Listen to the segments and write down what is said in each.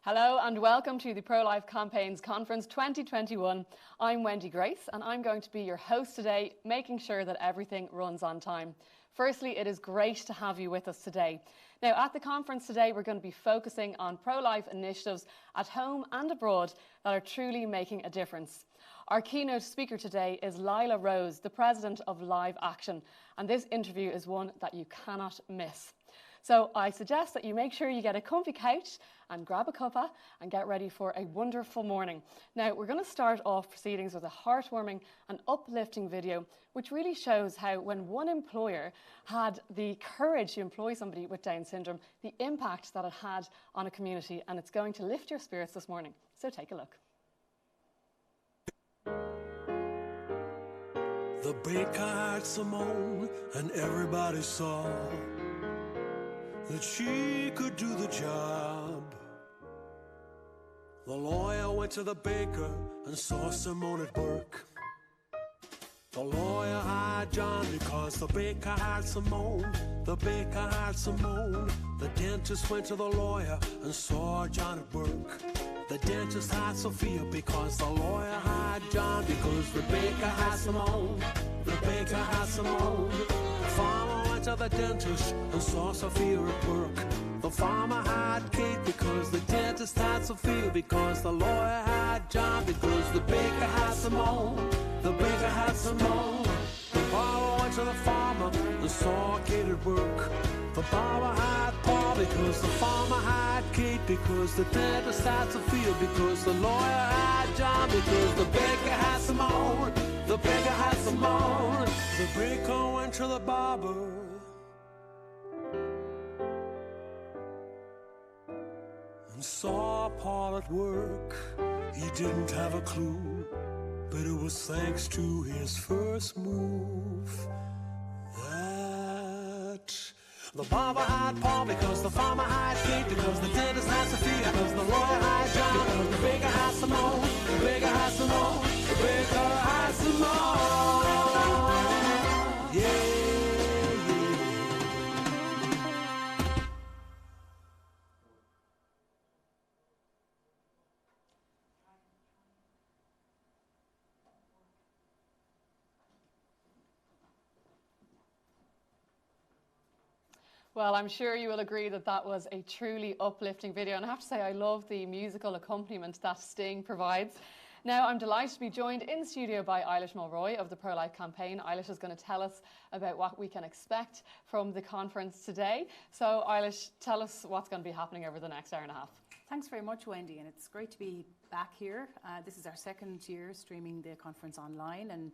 Hello and welcome to the Pro-Life Campaigns Conference 2021. I'm Wendy Grace and I'm going to be your host today, making sure that everything runs on time. Firstly, it is great to have you with us today. Now, at the conference today, we're going to be focusing on pro-life initiatives at home and abroad that are truly making a difference. Our keynote speaker today is Lila Rose, the president of Live Action, and this interview is one that you cannot miss. So I suggest that you make sure you get a comfy couch and grab a cuppa and get ready for a wonderful morning. Now, we're going to start off proceedings with a heartwarming and uplifting video, which really shows how when one employer had the courage to employ somebody with Down syndrome, the impact that it had on a community, and it's going to lift your spirits this morning. So take a look. The baker had Simone and everybody saw that she could do the job. The lawyer went to the baker and saw Simone at work. The lawyer hired John because the baker had Simone. The baker had Simone. The dentist went to the lawyer and saw John at work. The dentist had Sophia because the lawyer hired John, because the baker had Simone. The baker had Simone. The farmer went to the dentist and saw Sophia at work. The farmer had Kate because the dentist had Sophia, because the lawyer had John, because the baker had Simone. The baker had Simone. The barber went to the farmer and saw Kate at work. The barber had Paul because the farmer had Kate, because the dentist had Sophia, because the lawyer had John, because the baker had Simone. The baker had Simone. The baker went to the barber and saw Paul at work. He didn't have a clue, but it was thanks to his first move that the barber had Paul, because the farmer had Kate, because the dentist had Sophia, because the lawyer had John, because the baker had Simone. The baker had Simone. The baker had Simone. Yeah. Well, I'm sure you will agree that that was a truly uplifting video. And I have to say, I love the musical accompaniment that Sting provides. Now, I'm delighted to be joined in studio by Eilish Mulroy of the Pro-Life Campaign. Eilish is going to tell us about what we can expect from the conference today. So, Eilish, tell us what's going to be happening over the next hour and a half. Thanks very much, Wendy, and it's great to be back here. This is our second year streaming the conference online, and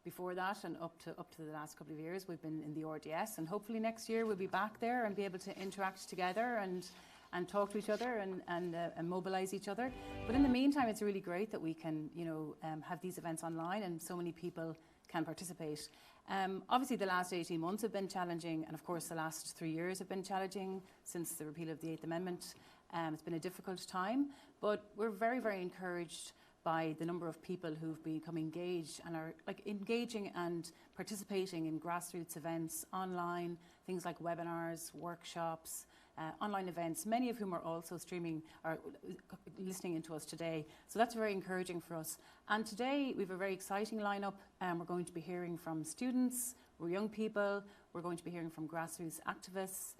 before that and up to the last couple of years, we've been in the RDS, and hopefully next year we'll be back there and be able to interact together and talk to each other and mobilise each other. But in the meantime, it's really great that we can, have these events online and so many people can participate. Obviously, the last 18 months have been challenging, and of course, the last 3 years have been challenging since the repeal of the 8th Amendment. It's been a difficult time, but we're very, very encouraged by the number of people who've become engaged and are engaging and participating in grassroots events online, things like webinars, workshops, online events, many of whom are also streaming or listening into us today. So that's very encouraging for us. And today we have a very exciting lineup. We're going to be hearing from students, we're young people, we're going to be hearing from grassroots activists,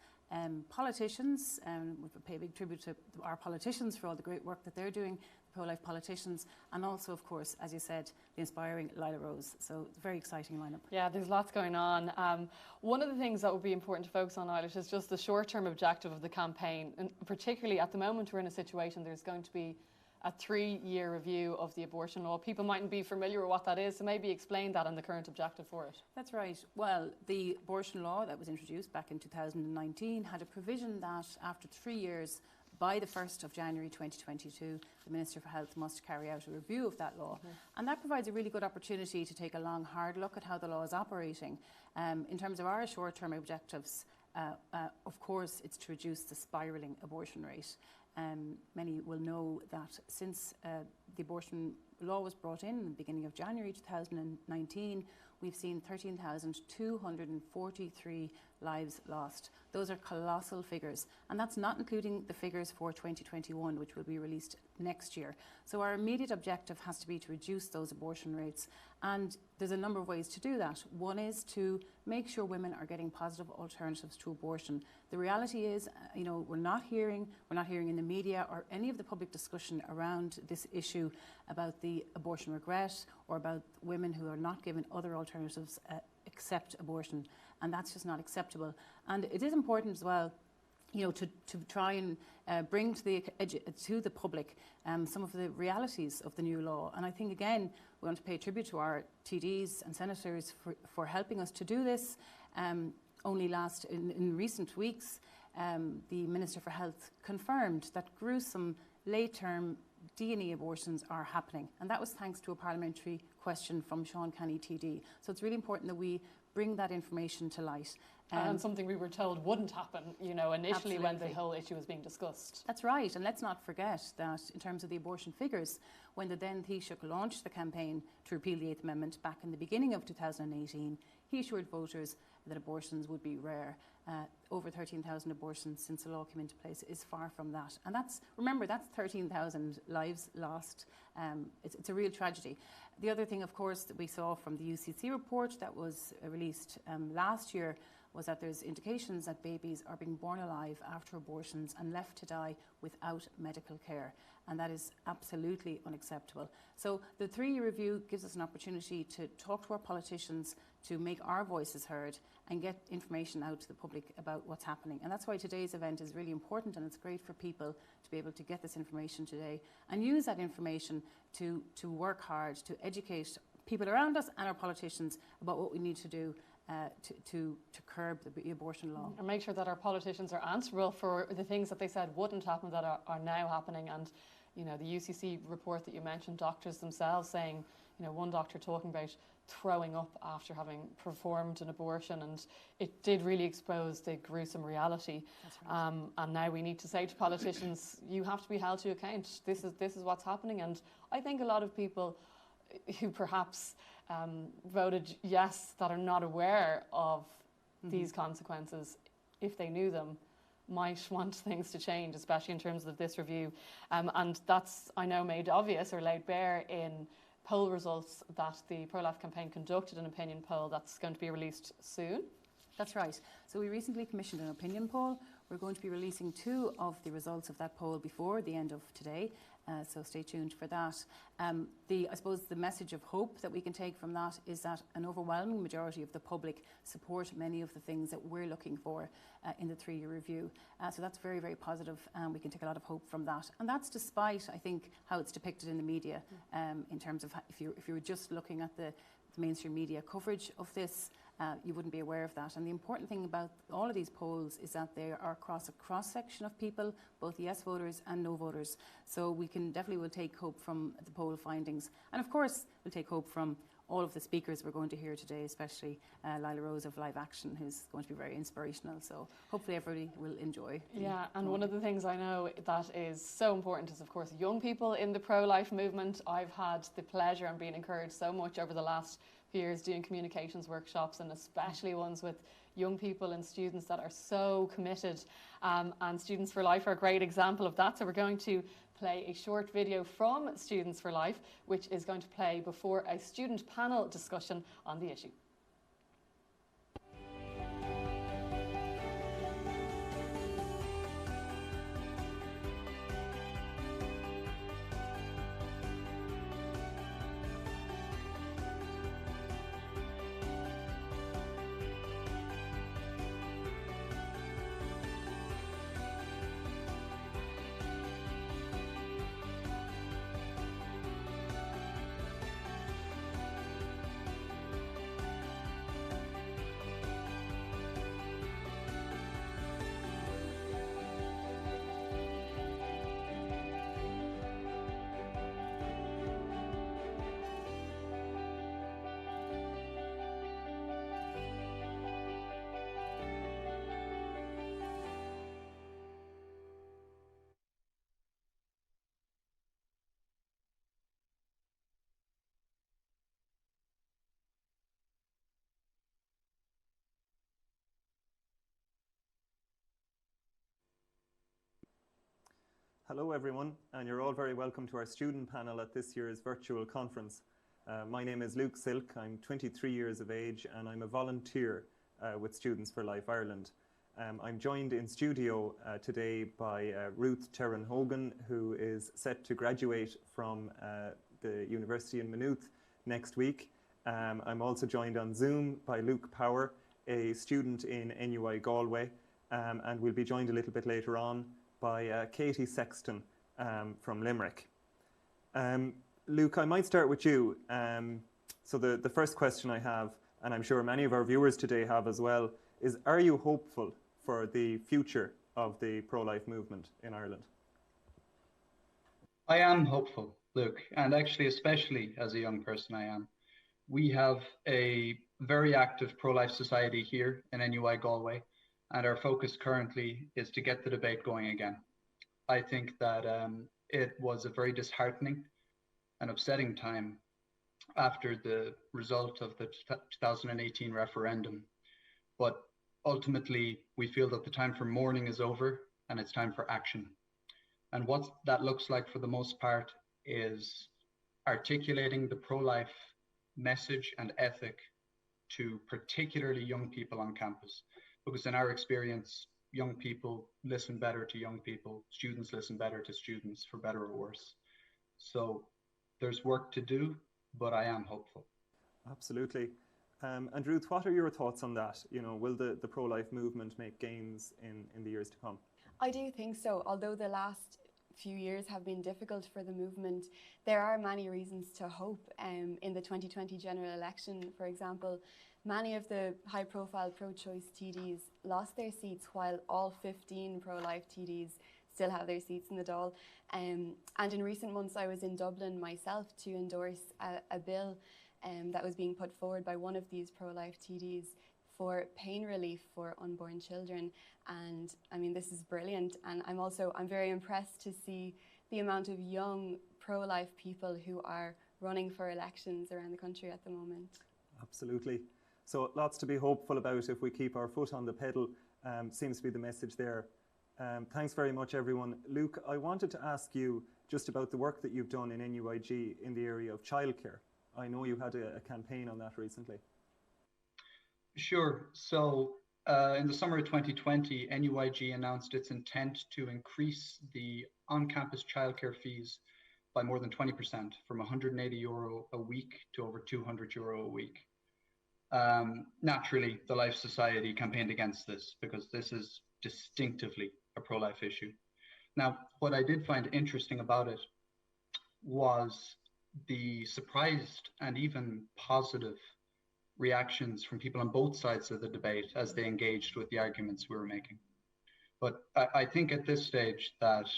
politicians, we pay a big tribute to our politicians for all the great work that they're doing, pro-life politicians, and also, of course, as you said, the inspiring Lila Rose. So it's a very exciting lineup. Yeah, there's lots going on. One of the things that would be important to focus on, Eilish, is just the short-term objective of the campaign. And particularly at the moment, we're in a situation there's going to be a 3-year review of the abortion law. People mightn't be familiar with what that is, so maybe explain that and the current objective for it. That's right. Well, the abortion law that was introduced back in 2019 had a provision that after 3 years, by the 1st of January 2022, the Minister for Health must carry out a review of that law. And that provides a really good opportunity to take a long, hard look at how the law is operating. In terms of our short-term objectives, of course, it's to reduce the spiralling abortion rate. Many will know that since the abortion law was brought in the beginning of January 2019, we've seen 13,243 lives lost. Those are colossal figures, and that's not including the figures for 2021, which will be released next year. So our immediate objective has to be to reduce those abortion rates, and there's a number of ways to do that. One is to make sure women are getting positive alternatives to abortion. The reality is, we're not hearing in the media or any of the public discussion around this issue about the abortion regret or about women who are not given other alternatives except abortion, and that's just not acceptable. And it is important as well, to try and bring to the public some of the realities of the new law. And I think, again, we want to pay tribute to our TDs and senators for helping us to do this. In recent weeks, the Minister for Health confirmed that gruesome late-term D&E abortions are happening. And that was thanks to a parliamentary question from Sean Canny TD. So it's really important that we bring that information to light. And something we were told wouldn't happen, initially Absolutely. when the whole issue was being discussed. That's right, and let's not forget that in terms of the abortion figures, when the then Taoiseach launched the campaign to repeal the 8th Amendment back in the beginning of 2018, he assured voters that abortions would be rare. Over 13,000 abortions since the law came into place is far from that. And that's 13,000 lives lost. It's a real tragedy. The other thing, of course, that we saw from the UCC report that was released last year was that there's indications that babies are being born alive after abortions and left to die without medical care. And that is absolutely unacceptable. So the 3-year review gives us an opportunity to talk to our politicians, to make our voices heard and get information out to the public about what's happening. And that's why today's event is really important, and it's great for people to be able to get this information today and use that information to work hard, to educate people around us and our politicians about what we need to do to curb the abortion law. And make sure that our politicians are answerable for the things that they said wouldn't happen that are now happening. And, the UCC report that you mentioned, doctors themselves saying, one doctor talking about throwing up after having performed an abortion, and it did really expose the gruesome reality. That's right. And now we need to say to politicians, you have to be held to account. This is what's happening. And I think a lot of people who perhaps voted yes that are not aware of these consequences, if they knew them, might want things to change, especially in terms of this review. And that's, I know, made obvious or laid bare in poll results that the pro-life campaign conducted, an opinion poll that's going to be released soon. That's right. So we recently commissioned an opinion poll. We're going to be releasing 2 of the results of that poll before the end of today. So stay tuned for that. I suppose the message of hope that we can take from that is that an overwhelming majority of the public support many of the things that we're looking for in the 3-year review. So that's very, very positive, and we can take a lot of hope from that. And that's despite, I think, how it's depicted in the media, in terms of if you were just looking at the mainstream media coverage of this, you wouldn't be aware of that. And the important thing about all of these polls is that they are across a cross-section of people, both yes voters and no voters. So we can definitely will take hope from the poll findings. And of course, we'll take hope from all of the speakers we're going to hear today, especially Lila Rose of Live Action, who's going to be very inspirational. So hopefully everybody will enjoy. Yeah, and one of the things I know that is so important is, of course, young people in the pro-life movement. I've had the pleasure and been encouraged so much over the last few years doing communications workshops, and especially ones with young people and students that are so committed. And Students for Life are a great example of that. So we're going to play a short video from Students for Life, which is going to play before a student panel discussion on the issue. Hello everyone, and you're all very welcome to our student panel at this year's virtual conference. My name is Luke Silk, I'm 23 years of age and I'm a volunteer with Students for Life Ireland. I'm joined in studio today by Ruth Terran Hogan, who is set to graduate from the University in Maynooth next week. I'm also joined on Zoom by Luke Power, a student in NUI Galway, and we'll be joined a little bit later on by Katie Sexton from Limerick. Luke, I might start with you. So the first question I have, and I'm sure many of our viewers today have as well, is are you hopeful for the future of the pro-life movement in Ireland? I am hopeful, Luke, and actually especially as a young person I am. We have a very active pro-life society here in NUI Galway, and our focus currently is to get the debate going again. I think that it was a very disheartening and upsetting time after the result of the 2018 referendum. But ultimately, we feel that the time for mourning is over and it's time for action. And what that looks like for the most part is articulating the pro-life message and ethic to particularly young people on campus. Because in our experience, young people listen better to young people, students listen better to students, for better or worse. So there's work to do, but I am hopeful. Absolutely. And Ruth, what are your thoughts on that? You know, will the pro-life movement make gains in the years to come? I do think so. Although the last few years have been difficult for the movement, there are many reasons to hope. In the 2020 general election, for example, many of the high-profile pro-choice TDs lost their seats, while all 15 pro-life TDs still have their seats in the Dáil. And in recent months, I was in Dublin myself to endorse a bill that was being put forward by one of these pro-life TDs for pain relief for unborn children. And I mean, this is brilliant. And I'm very impressed to see the amount of young pro-life people who are running for elections around the country at the moment. Absolutely. So lots to be hopeful about if we keep our foot on the pedal, seems to be the message there. Thanks very much, everyone. Luke, I wanted to ask you just about the work that you've done in NUIG in the area of childcare. I know you had a campaign on that recently. Sure. So in the summer of 2020, NUIG announced its intent to increase the on-campus childcare fees by more than 20%, from €180 a week to over €200 a week. Naturally, the Life Society campaigned against this because this is distinctively a pro-life issue. Now, what I did find interesting about it was the surprised and even positive reactions from people on both sides of the debate as they engaged with the arguments we were making. But I think at this stage that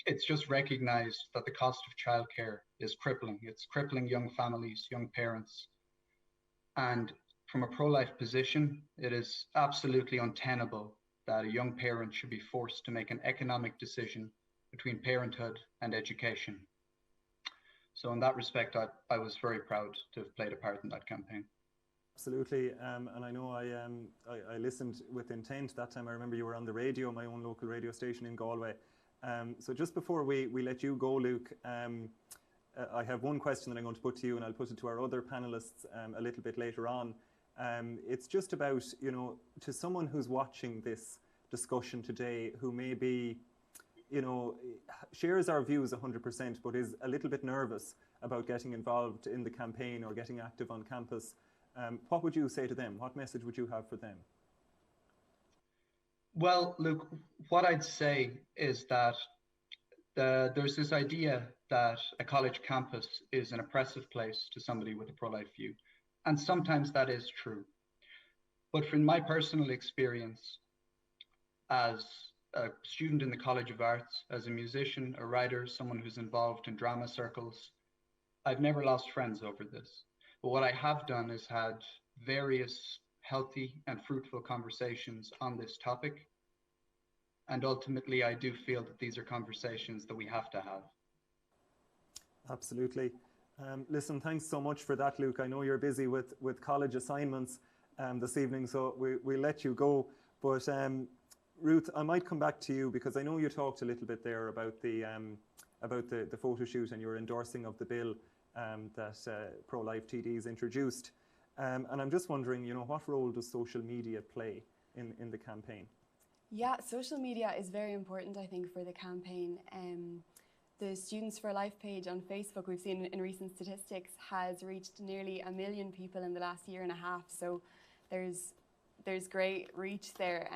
it's just recognized that the cost of childcare is crippling. It's crippling young families, young parents. And from a pro-life position, it is absolutely untenable that a young parent should be forced to make an economic decision between parenthood and education. So in that respect, I was very proud to have played a part in that campaign. Absolutely, and I know I listened with intent that time. I remember you were on the radio, my own local radio station in Galway. So just before we let you go, Luke, I have one question that I'm going to put to you, and I'll put it to our other panelists a little bit later on. It's just about, you know, to someone who's watching this discussion today, who may be, you know, shares our views 100%, but is a little bit nervous about getting involved in the campaign or getting active on campus. What would you say to them? What message would you have for them? Well, Luke, what I'd say is that there's this idea that a college campus is an oppressive place to somebody with a pro-life view. And sometimes that is true. But from my personal experience as a student in the College of Arts, as a musician, a writer, someone who's involved in drama circles, I've never lost friends over this. But what I have done is had various healthy and fruitful conversations on this topic. And ultimately, I do feel that these are conversations that we have to have. Absolutely. Listen, thanks so much for that, Luke. I know you're busy with college assignments this evening, so we'll let you go. But Ruth, I might come back to you because I know you talked a little bit there about the photo shoot and your endorsing of the bill that pro-life TDs introduced. And I'm just wondering, what role does social media play in the campaign? Yeah, social media is very important, I think, for the campaign. The Students for Life page on Facebook, we've seen in recent statistics, has reached nearly 1 million people in the last year and a half. So there's great reach there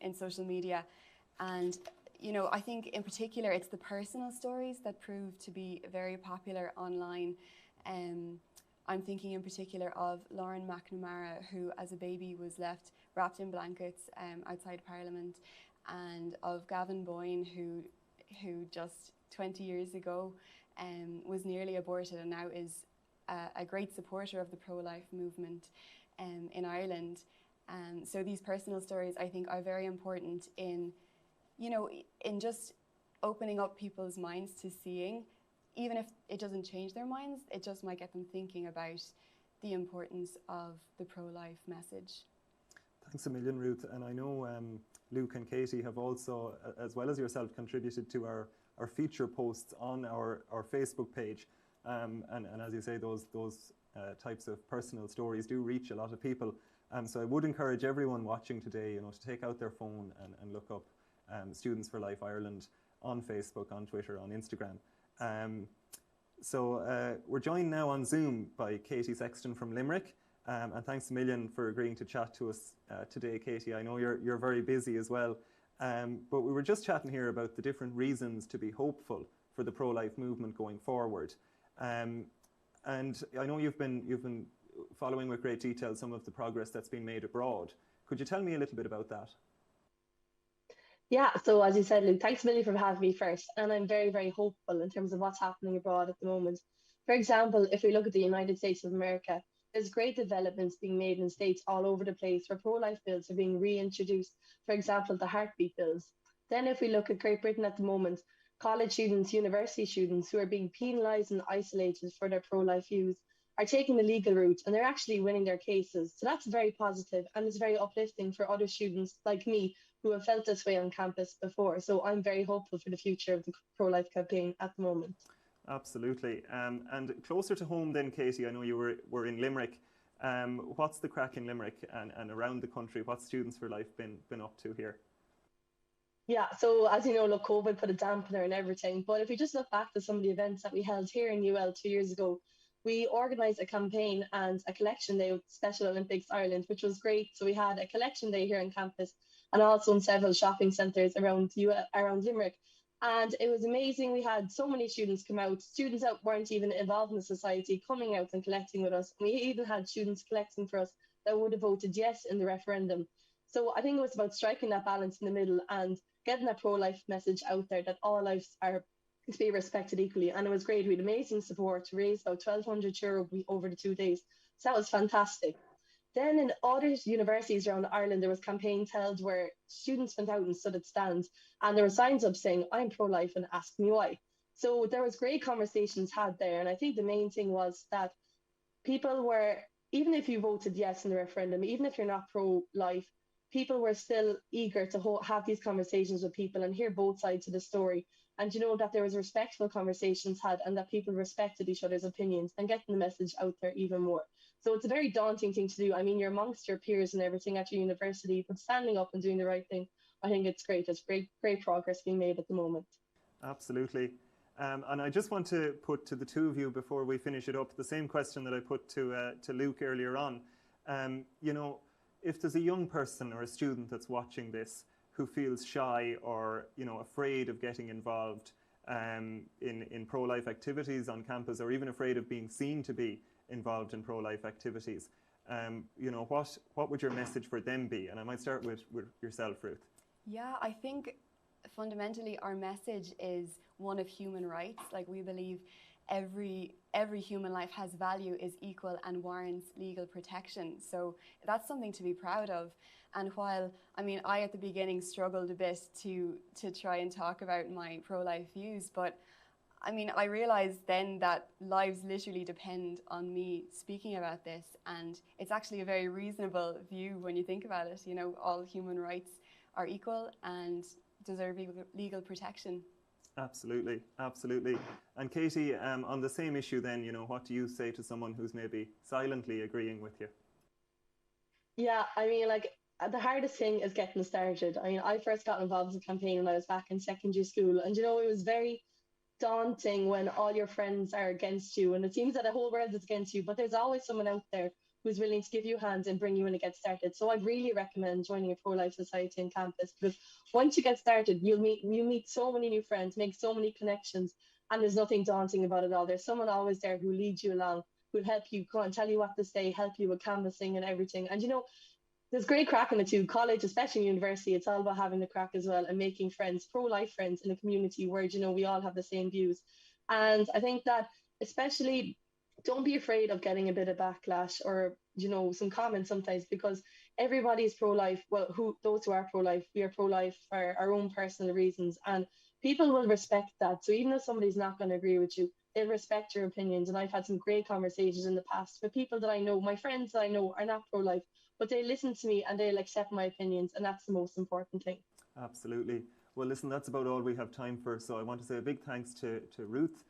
in social media. And, I think in particular, it's the personal stories that prove to be very popular online. I'm thinking in particular of Lauren McNamara, who as a baby was left wrapped in blankets outside Parliament, and of Gavin Boyne, who just 20 years ago was nearly aborted and now is a great supporter of the pro-life movement in Ireland. So these personal stories, I think, are very important in just opening up people's minds to seeing. Even if it doesn't change their minds, it just might get them thinking about the importance of the pro-life message. Thanks a million, Ruth. And I know Luke and Katie have also, as well as yourself, contributed to our feature posts on our Facebook page. And as you say, those types of personal stories do reach a lot of people. So I would encourage everyone watching today, to take out their phone and look up Students for Life Ireland on Facebook, on Twitter, on Instagram. So we're joined now on Zoom by Katie Sexton from Limerick. And thanks a million for agreeing to chat to us today, Katie. I know you're very busy as well. But we were just chatting here about the different reasons to be hopeful for the pro-life movement going forward. And I know you've been following with great detail some of the progress that's been made abroad. Could you tell me a little bit about that? Yeah, so as you said, Luke, thanks a million for having me first. And I'm very, very hopeful in terms of what's happening abroad at the moment. For example, if we look at the United States of America, there's great developments being made in states all over the place where pro-life bills are being reintroduced. For example, the heartbeat bills. Then if we look at Great Britain at the moment, college students, university students who are being penalised and isolated for their pro-life views are taking the legal route, and they're actually winning their cases. So that's very positive, and it's very uplifting for other students like me who have felt this way on campus before. So I'm very hopeful for the future of the pro-life campaign at the moment. Absolutely. And closer to home then, Katie, I know you were in Limerick. What's the crack in Limerick and around the country? What's Students for Life been up to here? Yeah, so as you know, look, COVID put a dampener in everything. But if we just look back to some of the events that we held here in UL 2 years ago, we organised a campaign and a collection day with Special Olympics Ireland, which was great. So we had a collection day here on campus and also in several shopping centres around Limerick. And it was amazing. We had so many students come out, students that weren't even involved in the society coming out and collecting with us. We even had students collecting for us that would have voted yes in the referendum. So I think it was about striking that balance in the middle and getting that pro-life message out there that all lives are to be respected equally. And it was great. We had amazing support to raise about €1,200 over the 2 days. So that was fantastic. Then in other universities around Ireland, there was campaigns held where students went out and stood at stands, and there were signs up saying, "I'm pro-life and ask me why." So there was great conversations had there. And I think the main thing was that people were, even if you voted yes in the referendum, even if you're not pro-life, people were still eager to have these conversations with people and hear both sides of the story. And that there was respectful conversations had and that people respected each other's opinions and getting the message out there even more. So it's a very daunting thing to do. I mean, you're amongst your peers and everything at your university, but standing up and doing the right thing, I think it's great. It's great progress being made at the moment. Absolutely. And I just want to put to the two of you before we finish it up the same question that I put to Luke earlier on. If there's a young person or a student that's watching this who feels shy or afraid of getting involved in pro-life activities on campus, or even afraid of being seen to be involved in pro-life activities, what would your message for them be? And I might start with yourself, Ruth. Yeah, I think fundamentally our message is one of human rights. Like, we believe every human life has value, is equal, and warrants legal protection. So that's something to be proud of. And while, I at the beginning struggled a bit to try and talk about my pro-life views, but I realised then that lives literally depend on me speaking about this, and it's actually a very reasonable view when you think about it. All human rights are equal and deserve legal protection. Absolutely, absolutely. And Katie, on the same issue then, you know, what do you say to someone who's maybe silently agreeing with you? Yeah, I mean, like the hardest thing is getting started. I mean, I first got involved in the campaign when I was back in secondary school, and you know, it was very daunting when all your friends are against you, and it seems that the whole world is against you, but there's always someone out there who's willing to give you a hand and bring you in and get started. So I'd really recommend joining a pro-life society on campus, because once you get started, you meet so many new friends, make so many connections, and there's nothing daunting about it all. There's someone always there who leads you along, who'll help you, go and tell you what to say, help you with canvassing and everything. And you know, there's great crack in it too. College, especially university, it's all about having the crack as well and making friends, pro-life friends in a community where, you know, we all have the same views. And I think that especially don't be afraid of getting a bit of backlash or, you know, some comments sometimes, because everybody is pro-life. Well, those who are pro-life, we are pro-life for our own personal reasons, and people will respect that. So even if somebody's not going to agree with you, they'll respect your opinions. And I've had some great conversations in the past with people that I know, my friends that I know are not pro-life, but they listen to me and they'll accept my opinions, and that's the most important thing. Absolutely. Well, listen, that's about all we have time for. So I want to say a big thanks to Ruth,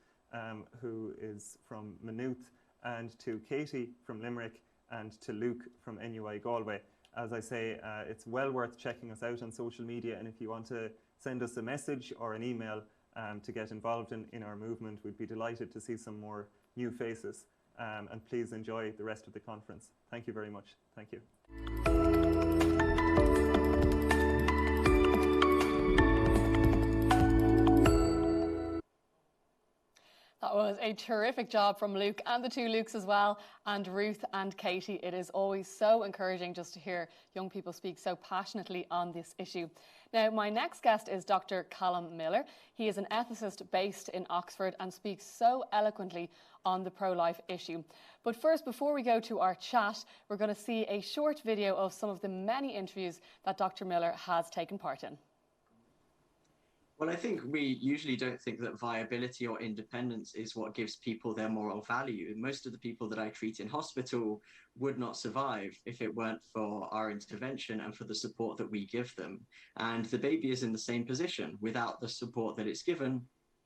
who is from Maynooth, and to Katie from Limerick, and to Luke from NUI Galway. As I say, it's well worth checking us out on social media, and if you want to send us a message or an email to get involved in our movement, we'd be delighted to see some more new faces. And please enjoy the rest of the conference. Thank you very much. Thank you. That was a terrific job from Luke and the two Lukes as well, and Ruth and Katie. It is always so encouraging just to hear young people speak so passionately on this issue. Now, my next guest is Dr. Callum Miller. He is an ethicist based in Oxford and speaks so eloquently on the pro-life issue. But first, before we go to our chat, we're going to see a short video of some of the many interviews that Dr. Miller has taken part in. Well, I think we usually don't think that viability or independence is what gives people their moral value. Most of the people that I treat in hospital would not survive if it weren't for our intervention and for the support that we give them. And the baby is in the same position. Without the support that it's given,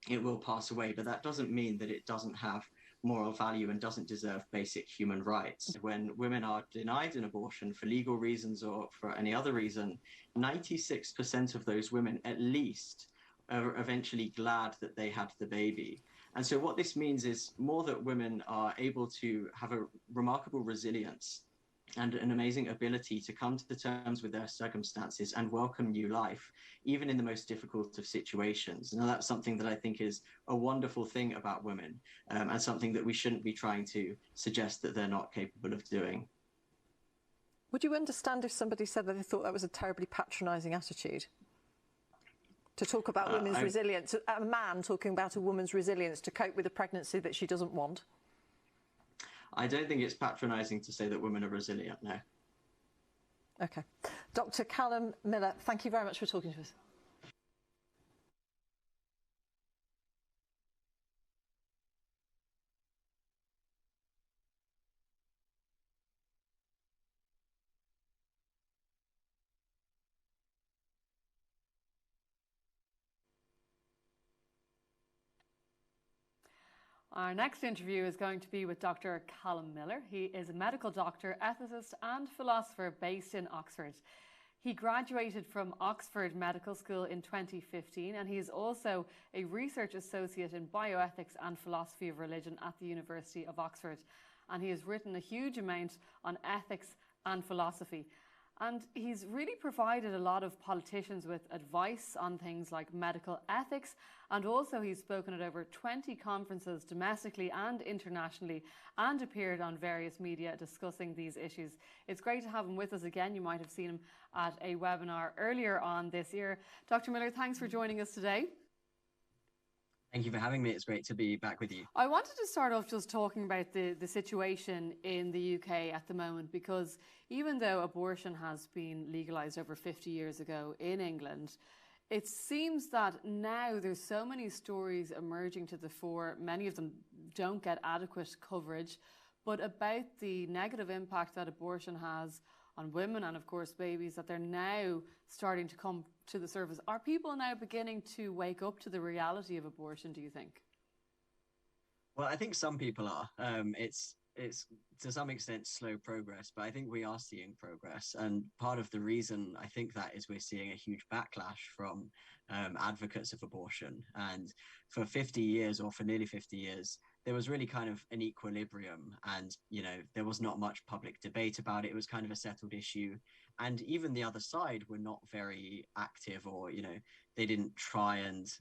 it will pass away. But that doesn't mean that it doesn't have moral value and doesn't deserve basic human rights. When women are denied an abortion for legal reasons or for any other reason, 96% of those women at least are eventually glad that they had the baby. And so what this means is more that women are able to have a remarkable resilience and an amazing ability to come to terms with their circumstances and welcome new life, even in the most difficult of situations. Now, that's something that I think is a wonderful thing about women, and something that we shouldn't be trying to suggest that they're not capable of doing. Would you understand if somebody said that they thought that was a terribly patronising attitude? To talk about women's resilience, a man talking about a woman's resilience to cope with a pregnancy that she doesn't want? I don't think it's patronising to say that women are resilient, no. OK. Dr. Callum Miller, thank you very much for talking to us. Our next interview is going to be with Dr. Callum Miller. He is a medical doctor, ethicist and philosopher based in Oxford. He graduated from Oxford Medical School in 2015, and he is also a research associate in bioethics and philosophy of religion at the University of Oxford. And he has written a huge amount on ethics and philosophy. And he's really provided a lot of politicians with advice on things like medical ethics, and also he's spoken at over 20 conferences domestically and internationally and appeared on various media discussing these issues. It's great to have him with us again. You might have seen him at a webinar earlier on this year. Dr. Miller, thanks for joining us today. Thank you for having me. It's great to be back with you. I wanted to start off just talking about the situation in the UK at the moment, because even though abortion has been legalised over 50 years ago in England, it seems that now there's so many stories emerging to the fore. Many of them don't get adequate coverage, but about the negative impact that abortion has on women and, of course, babies, that they're now starting to come to the surface. Are people now beginning to wake up to the reality of abortion, do you think? Well, I think some people are. It's to some extent slow progress, but I think we are seeing progress. And part of the reason I think that is we're seeing a huge backlash from advocates of abortion. And for 50 years, or for nearly 50 years, there was really kind of an equilibrium, and there was not much public debate about it. It was kind of a settled issue, and even the other side were not very active, or they didn't try and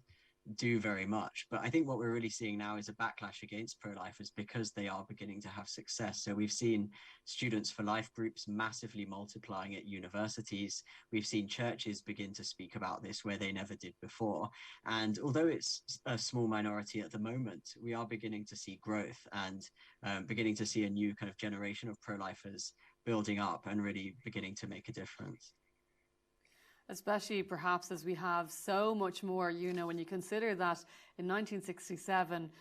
do very much. But I think what we're really seeing now is a backlash against pro-lifers because they are beginning to have success. So we've seen Students for Life groups massively multiplying at universities. We've seen churches begin to speak about this where they never did before. And although it's a small minority at the moment, we are beginning to see growth and beginning to see a new kind of generation of pro-lifers building up and really beginning to make a difference. Especially perhaps as we have so much more, when you consider that in 1967,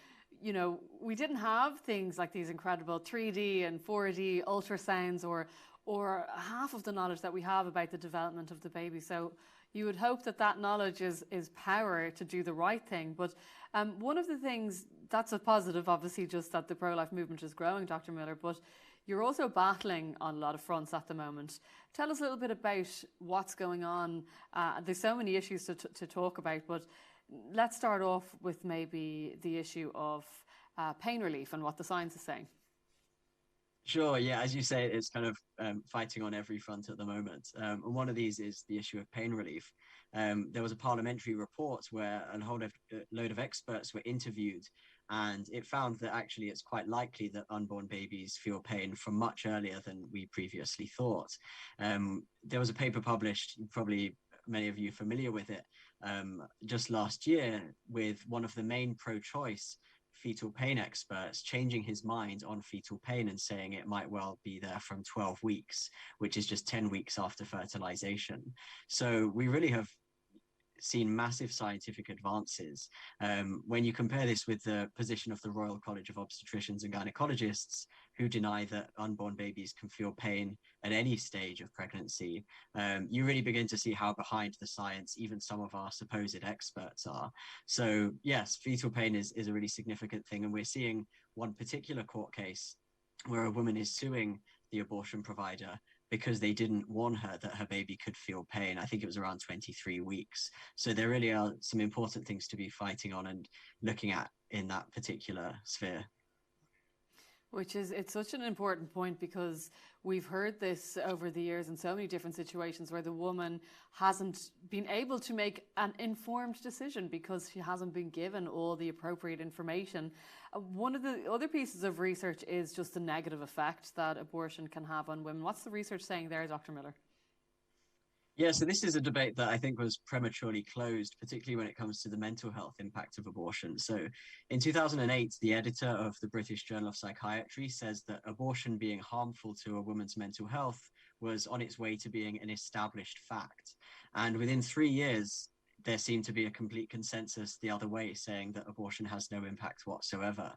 we didn't have things like these incredible 3D and 4D ultrasounds or half of the knowledge that we have about the development of the baby. So you would hope that knowledge is power to do the right thing. But one of the things, that's a positive, obviously, just that the pro-life movement is growing, Dr. Miller, but you're also battling on a lot of fronts at the moment. Tell us a little bit about what's going on. There's so many issues to talk about, but let's start off with maybe the issue of pain relief and what the science is saying. Sure, yeah, as you say, it's kind of fighting on every front at the moment. And one of these is the issue of pain relief. There was a parliamentary report where a whole load of experts were interviewed, and it found that actually it's quite likely that unborn babies feel pain from much earlier than we previously thought. There was a paper published, probably many of you are familiar with it, just last year, with one of the main pro-choice fetal pain experts changing his mind on fetal pain and saying it might well be there from 12 weeks, which is just 10 weeks after fertilization. So we really have seen massive scientific advances. When you compare this with the position of the Royal College of Obstetricians and Gynecologists, who deny that unborn babies can feel pain at any stage of pregnancy, you really begin to see how behind the science even some of our supposed experts are. So yes, fetal pain is a really significant thing. And we're seeing one particular court case where a woman is suing the abortion provider because they didn't warn her that her baby could feel pain. I think it was around 23 weeks. So there really are some important things to be fighting on and looking at in that particular sphere. It's such an important point, because we've heard this over the years in so many different situations where the woman hasn't been able to make an informed decision because she hasn't been given all the appropriate information. One of the other pieces of research is just the negative effect that abortion can have on women. What's the research saying there, Dr. Miller? Yeah, so this is a debate that I think was prematurely closed, particularly when it comes to the mental health impact of abortion. So in 2008, the editor of the British Journal of Psychiatry says that abortion being harmful to a woman's mental health was on its way to being an established fact. And within 3 years, there seemed to be a complete consensus the other way, saying that abortion has no impact whatsoever.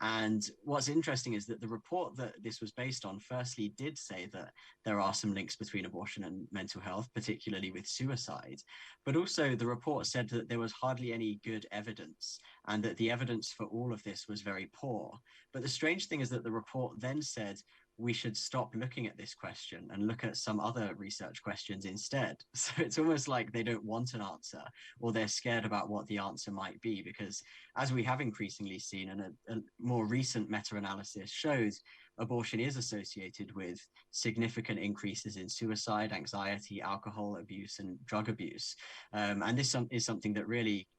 And what's interesting is that the report that this was based on firstly did say that there are some links between abortion and mental health, particularly with suicide. But also the report said that there was hardly any good evidence and that the evidence for all of this was very poor. But the strange thing is that the report then said we should stop looking at this question and look at some other research questions instead. So it's almost like they don't want an answer, or they're scared about what the answer might be, because as we have increasingly seen, and a more recent meta-analysis shows, abortion is associated with significant increases in suicide, anxiety, alcohol abuse, and drug abuse. And this is something that really,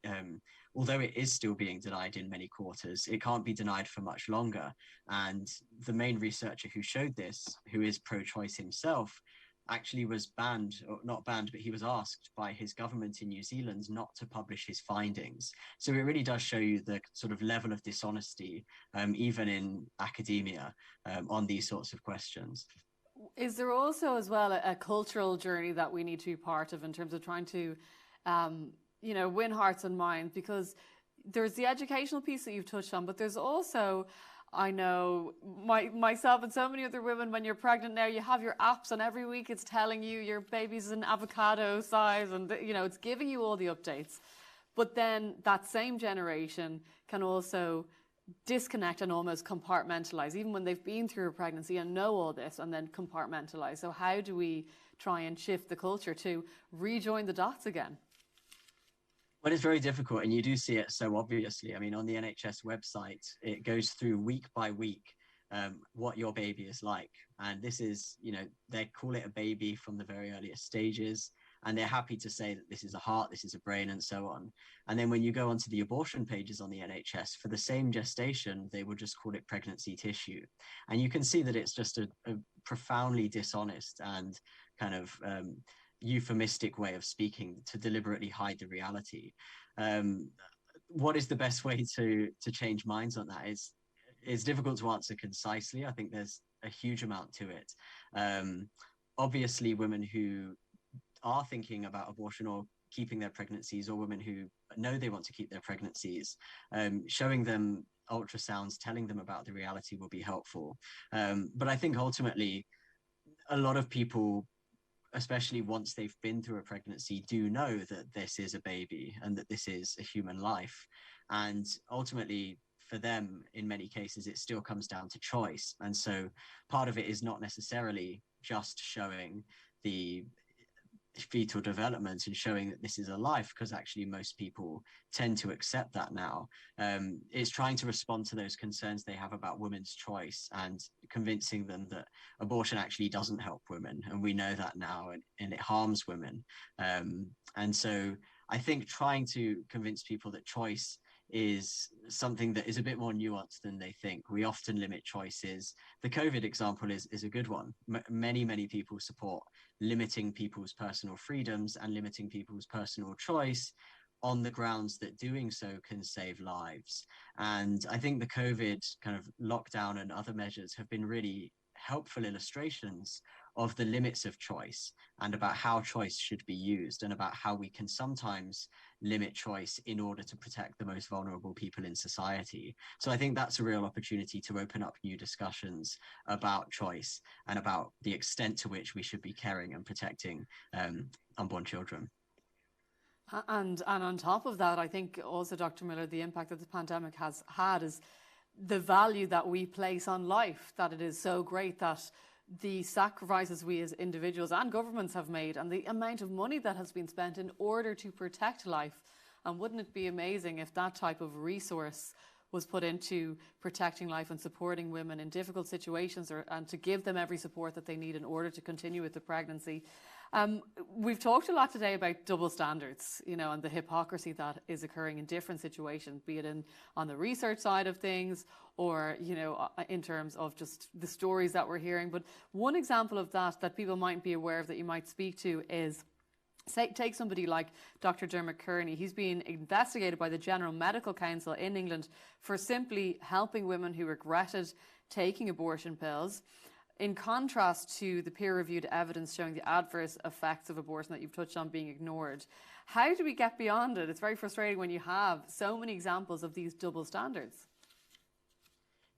although it is still being denied in many quarters, it can't be denied for much longer. And the main researcher who showed this, who is pro-choice himself, actually was banned, or not banned, but he was asked by his government in New Zealand not to publish his findings. So it really does show you the sort of level of dishonesty, even in academia, on these sorts of questions. Is there also as well a cultural journey that we need to be part of in terms of trying to win hearts and minds? Because there's the educational piece that you've touched on, but there's also, I know myself and so many other women, when you're pregnant now, you have your apps and every week it's telling you your baby's an avocado size and, you know, it's giving you all the updates. But then that same generation can also disconnect and almost compartmentalize, even when they've been through a pregnancy and know all this, and then compartmentalize. So how do we try and shift the culture to rejoin the dots again? Well, it's very difficult, and you do see it so obviously. I mean, on the NHS website, it goes through week by week what your baby is like. And this is, you know, they call it a baby from the very earliest stages, and they're happy to say that this is a heart, this is a brain, and so on. And then when you go onto the abortion pages on the NHS, for the same gestation, they will just call it pregnancy tissue. And you can see that it's just a profoundly dishonest and kind of euphemistic way of speaking to deliberately hide the reality. What is the best way to change minds on that is difficult to answer concisely. I think there's a huge amount to it. Obviously, women who are thinking about abortion or keeping their pregnancies, or women who know they want to keep their pregnancies, showing them ultrasounds, telling them about the reality will be helpful. But I think ultimately, a lot of people, especially once they've been through a pregnancy, do know that this is a baby and that this is a human life. And ultimately, for them, in many cases, it still comes down to choice. And so part of it is not necessarily just showing the fetal development and showing that this is a life, because actually most people tend to accept that now. It's trying to respond to those concerns they have about women's choice and convincing them that abortion actually doesn't help women, and we know that now, and it harms women. And so I think trying to convince people that choice is something that is a bit more nuanced than they think. We often limit choices. The COVID example is a good one. Many people support limiting people's personal freedoms and limiting people's personal choice on the grounds that doing so can save lives. And I think the COVID kind of lockdown and other measures have been really helpful illustrations of the limits of choice and about how choice should be used, and about how we can sometimes limit choice in order to protect the most vulnerable people in society. So I think that's a real opportunity to open up new discussions about choice and about the extent to which we should be caring and protecting unborn children. And on top of that, I think also, Dr. Miller, the impact that the pandemic has had is the value that we place on life, that it is so great that the sacrifices we as individuals and governments have made, and the amount of money that has been spent in order to protect life. And wouldn't it be amazing if that type of resource was put into protecting life and supporting women in difficult situations, and to give them every support that they need in order to continue with the pregnancy. We've talked a lot today about double standards, you know, and the hypocrisy that is occurring in different situations, be it on the research side of things, or, you know, in terms of just the stories that we're hearing. But one example of that people might be aware of, that you might speak to, is, take somebody like Dr. Dermot Kearney. He's been investigated by the General Medical Council in England for simply helping women who regretted taking abortion pills, in contrast to the peer-reviewed evidence showing the adverse effects of abortion that you've touched on being ignored. How do we get beyond it? It's very frustrating when you have so many examples of these double standards.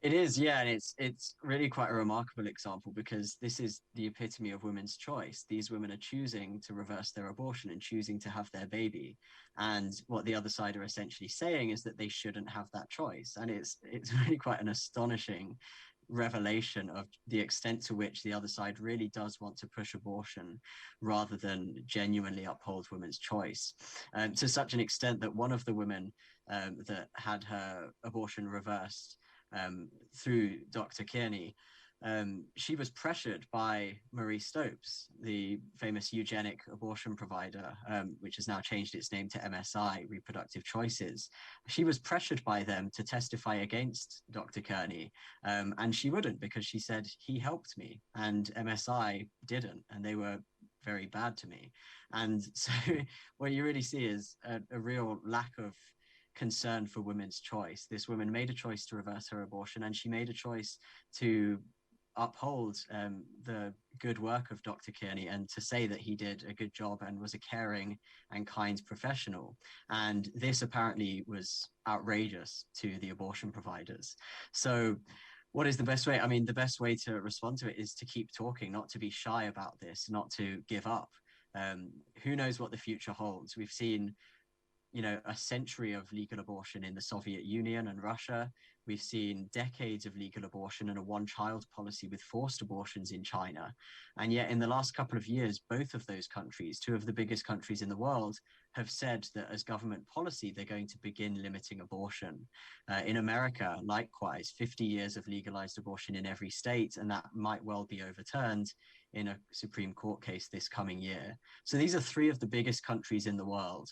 It is, yeah, and it's really quite a remarkable example, because this is the epitome of women's choice. These women are choosing to reverse their abortion and choosing to have their baby. And what the other side are essentially saying is that they shouldn't have that choice. And it's really quite an astonishing revelation of the extent to which the other side really does want to push abortion rather than genuinely uphold women's choice, to such an extent that one of the women that had her abortion reversed through Dr. Kearney, she was pressured by Marie Stopes, the famous eugenic abortion provider, which has now changed its name to MSI, Reproductive Choices. She was pressured by them to testify against Dr. Kearney, and she wouldn't, because she said, he helped me, and MSI didn't, and they were very bad to me. And so what you really see is a real lack of concern for women's choice. This woman made a choice to reverse her abortion, and she made a choice to uphold the good work of Dr. Kearney and to say that he did a good job and was a caring and kind professional. And this apparently was outrageous to the abortion providers. So what is the best way? I mean, the best way to respond to it is to keep talking, not to be shy about this, not to give up. Who knows what the future holds? We've seen, you know, a century of legal abortion in the Soviet Union and Russia. We've seen decades of legal abortion and a one-child policy with forced abortions in China. And yet in the last couple of years, both of those countries, two of the biggest countries in the world, have said that as government policy, they're going to begin limiting abortion. In America, likewise, 50 years of legalized abortion in every state, and that might well be overturned in a Supreme Court case this coming year. So these are three of the biggest countries in the world,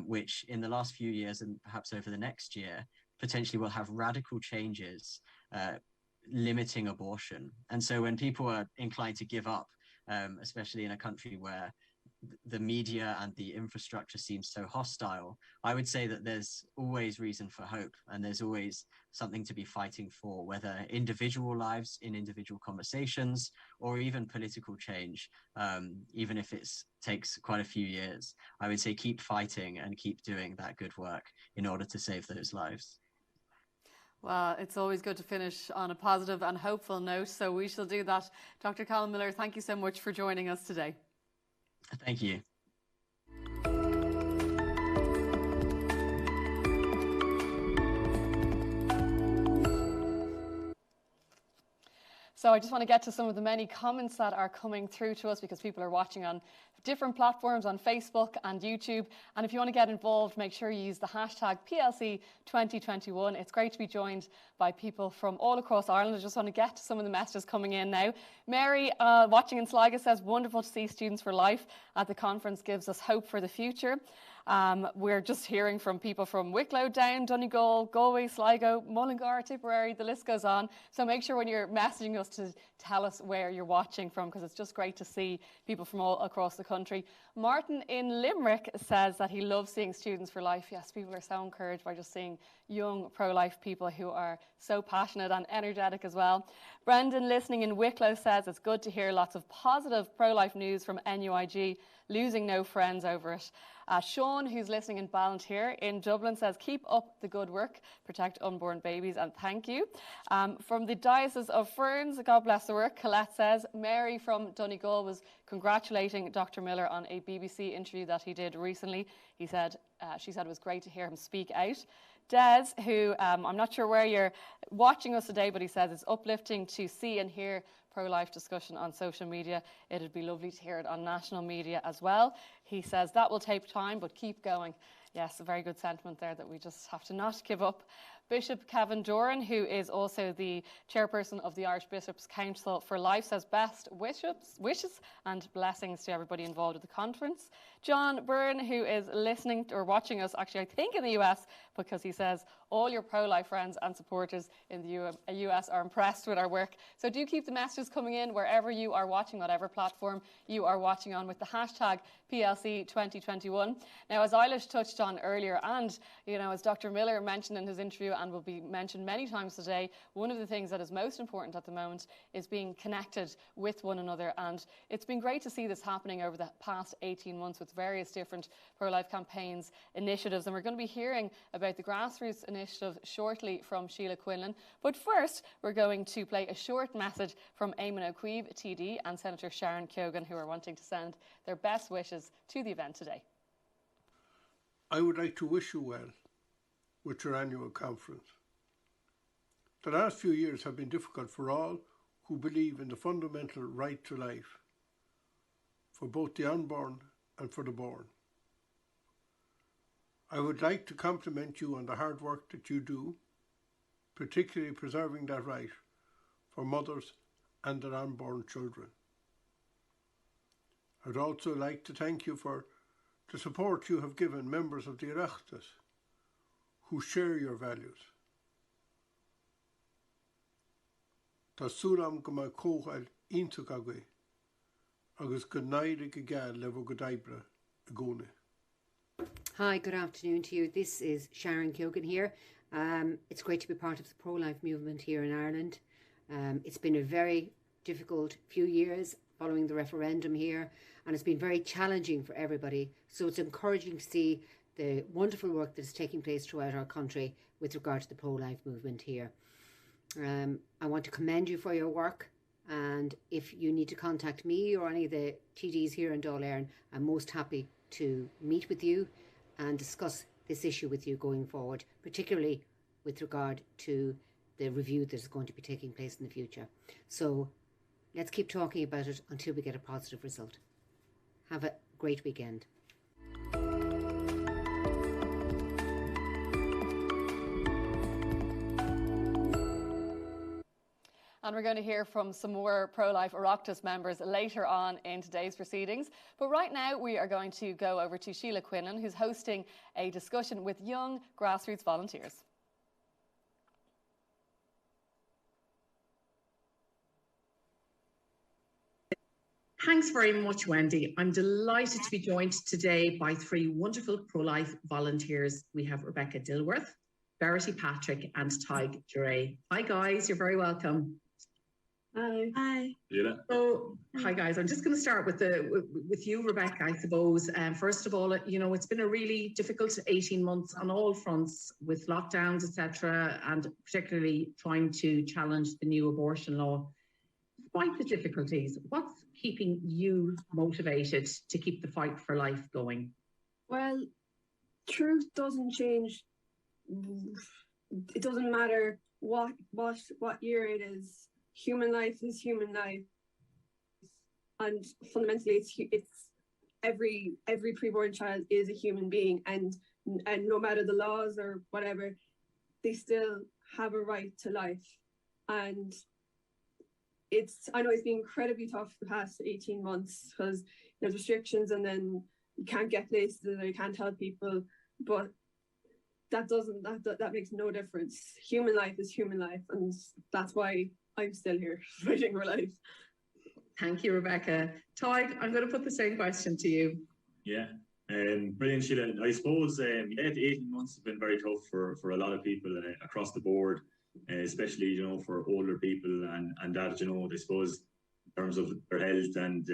which in the last few years and perhaps over the next year, potentially will have radical changes limiting abortion. And so when people are inclined to give up, especially in a country where the media and the infrastructure seems so hostile, I would say that there's always reason for hope, and there's always something to be fighting for, whether individual lives in individual conversations or even political change, even if it takes quite a few years. I would say keep fighting and keep doing that good work in order to save those lives. Well, it's always good to finish on a positive and hopeful note, so we shall do that. Dr. Colin Miller, thank you so much for joining us today. Thank you. So I just want to get to some of the many comments that are coming through to us because people are watching on different platforms on Facebook and YouTube. And if you want to get involved, make sure you use the hashtag PLC 2021. It's great to be joined by people from all across Ireland. I just want to get to some of the messages coming in now. Mary, watching in Sligo, says, wonderful to see Students for Life at the conference, gives us hope for the future. We're just hearing from people from Wicklow, Down, Donegal, Galway, Sligo, Mullingar, Tipperary, the list goes on. So make sure when you're messaging us to tell us where you're watching from, because it's just great to see people from all across the country. Martin in Limerick says that he loves seeing Students for Life. Yes, people are so encouraged by just seeing young pro-life people who are so passionate and energetic as well. Brendan, listening in Wicklow, says it's good to hear lots of positive pro-life news from NUIG, losing no friends over it. Sean, who's listening in Ballantyre in Dublin, says, keep up the good work, protect unborn babies, and thank you. From the Diocese of Ferns, God bless the work, Colette says, Mary from Donegal was congratulating Dr. Miller on a BBC interview that he did recently. She said it was great to hear him speak out. Des, who I'm not sure where you're watching us today, but he says it's uplifting to see and hear pro-life discussion on social media. It'd be lovely to hear it on national media as well. He says that will take time, but keep going. Yes, a very good sentiment there, that we just have to not give up. Bishop Kevin Doran, who is also the chairperson of the Archbishop's Council for Life, says best wishes and blessings to everybody involved at the conference. John Byrne, who is listening or watching us, actually I think in the US, because he says all your pro-life friends and supporters in the US are impressed with our work. So do keep the messages coming in wherever you are watching, whatever platform you are watching on, with the hashtag PLC 2021. Now, as Eilish touched on earlier, and as Dr. Miller mentioned in his interview and will be mentioned many times today, one of the things that is most important at the moment is being connected with one another. And it's been great to see this happening over the past 18 months with various different pro-life campaigns, initiatives. And we're going to be hearing about the Grassroots initiative shortly from Sheila Quinlan. But first, we're going to play a short message from Eamon O'Queeve, TD, and Senator Sharon Keoghan, who are wanting to send their best wishes to the event today. I would like to wish you well with your annual conference. The last few years have been difficult for all who believe in the fundamental right to life, for both the unborn and for the born. I would like to compliment you on the hard work that you do, particularly preserving that right for mothers and their unborn children. I would also like to thank you for the support you have given members of the Oireachtas who share your values. Tásúlam go mar cógáil iontu agwe, agus go naide go gal levo go daibre a gcónaí. Hi, good afternoon to you. This is Sharon Keoghan here. It's great to be part of the pro-life movement here in Ireland. It's been a very difficult few years following the referendum here, and it's been very challenging for everybody. So it's encouraging to see the wonderful work that is taking place throughout our country with regard to the pro-life movement here. I want to commend you for your work, and if you need to contact me or any of the TDs here in Dáil Éireann, I'm most happy to meet with you and discuss this issue with you going forward, particularly with regard to the review that is going to be taking place in the future. So let's keep talking about it until we get a positive result. Have a great weekend. And we're going to hear from some more pro-life Oireachtas members later on in today's proceedings. But right now we are going to go over to Sheila Quinlan, who's hosting a discussion with young grassroots volunteers. Thanks very much, Wendy. I'm delighted to be joined today by three wonderful pro-life volunteers. We have Rebecca Dilworth, Verity Patrick and Tig Duray. Hi guys, you're very welcome. Hi. Hi. So, hi guys. I'm just going to start with you, Rebecca, I suppose. First of all, you know, it's been a really difficult 18 months on all fronts with lockdowns, etc., and particularly trying to challenge the new abortion law. Despite the difficulties, what's keeping you motivated to keep the fight for life going? Well, truth doesn't change. It doesn't matter what year it is. Human life is human life, and fundamentally, it's every preborn child is a human being, and no matter the laws or whatever, they still have a right to life. And I know it's been incredibly tough the past 18 months because there's restrictions, and then you can't get places, and you can't help people, but that makes no difference. Human life is human life, and that's why I'm still here fighting for life. Thank you, Rebecca. Tig, I'm going to put the same question to you. Yeah, brilliant, Sheila. I suppose, the 18 months have been very tough for a lot of people across the board, especially, you know, for older people and that, you know, I suppose, in terms of their health. And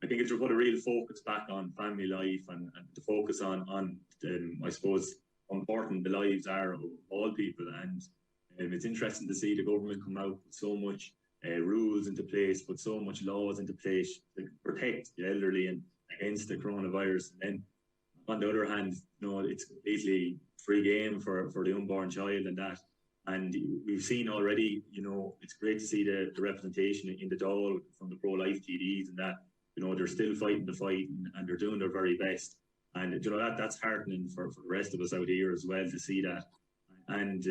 I think it's put a real focus back on family life and to focus on I suppose, how important the lives are of all people. And it's interesting to see the government come out with so much rules into place, put so much laws into place to protect the elderly and against the coronavirus. And then on the other hand, you know, it's completely free game for the unborn child and that. And we've seen already, you know, it's great to see the representation in the Dáil from the pro-life TDs and that, you know, they're still fighting the fight and they're doing their very best. And, you know, that's heartening for the rest of us out here as well to see that. And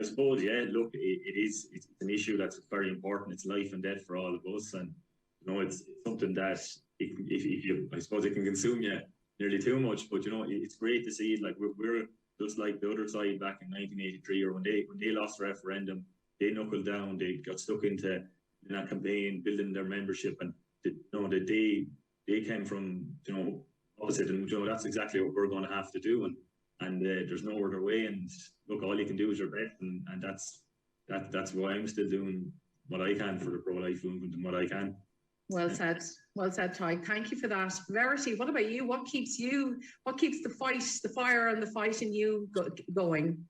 I suppose, yeah, look, it's an issue that's very important. It's life and death for all of us. And, you know, it's something that I suppose it can consume you nearly too much. But, you know, it's great to see it. Like we're just like the other side back in 1983, or when they lost the referendum, they knuckled down, they got stuck into that campaign, building their membership, and you know, they came from, you know, opposite, and you know, that's exactly what we're going to have to do, and there's no other way. And look, all you can do is your best, and that's why I'm still doing what I can for the pro-life movement and what I can. Well said, Tig. Thank you for that. Verity, what about you? What keeps the fire and the fight in you going?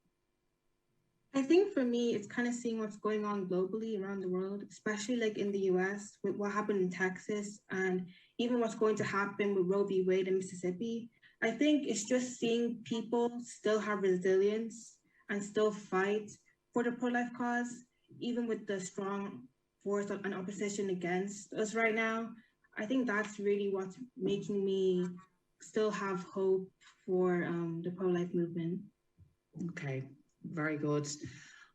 I think for me, it's kind of seeing what's going on globally around the world, especially like in the US with what happened in Texas, and even what's going to happen with Roe v. Wade in Mississippi. I think it's just seeing people still have resilience and still fight for the pro-life cause, even with the strong force and opposition against us right now. I think that's really what's making me still have hope for the pro-life movement. Okay, very good.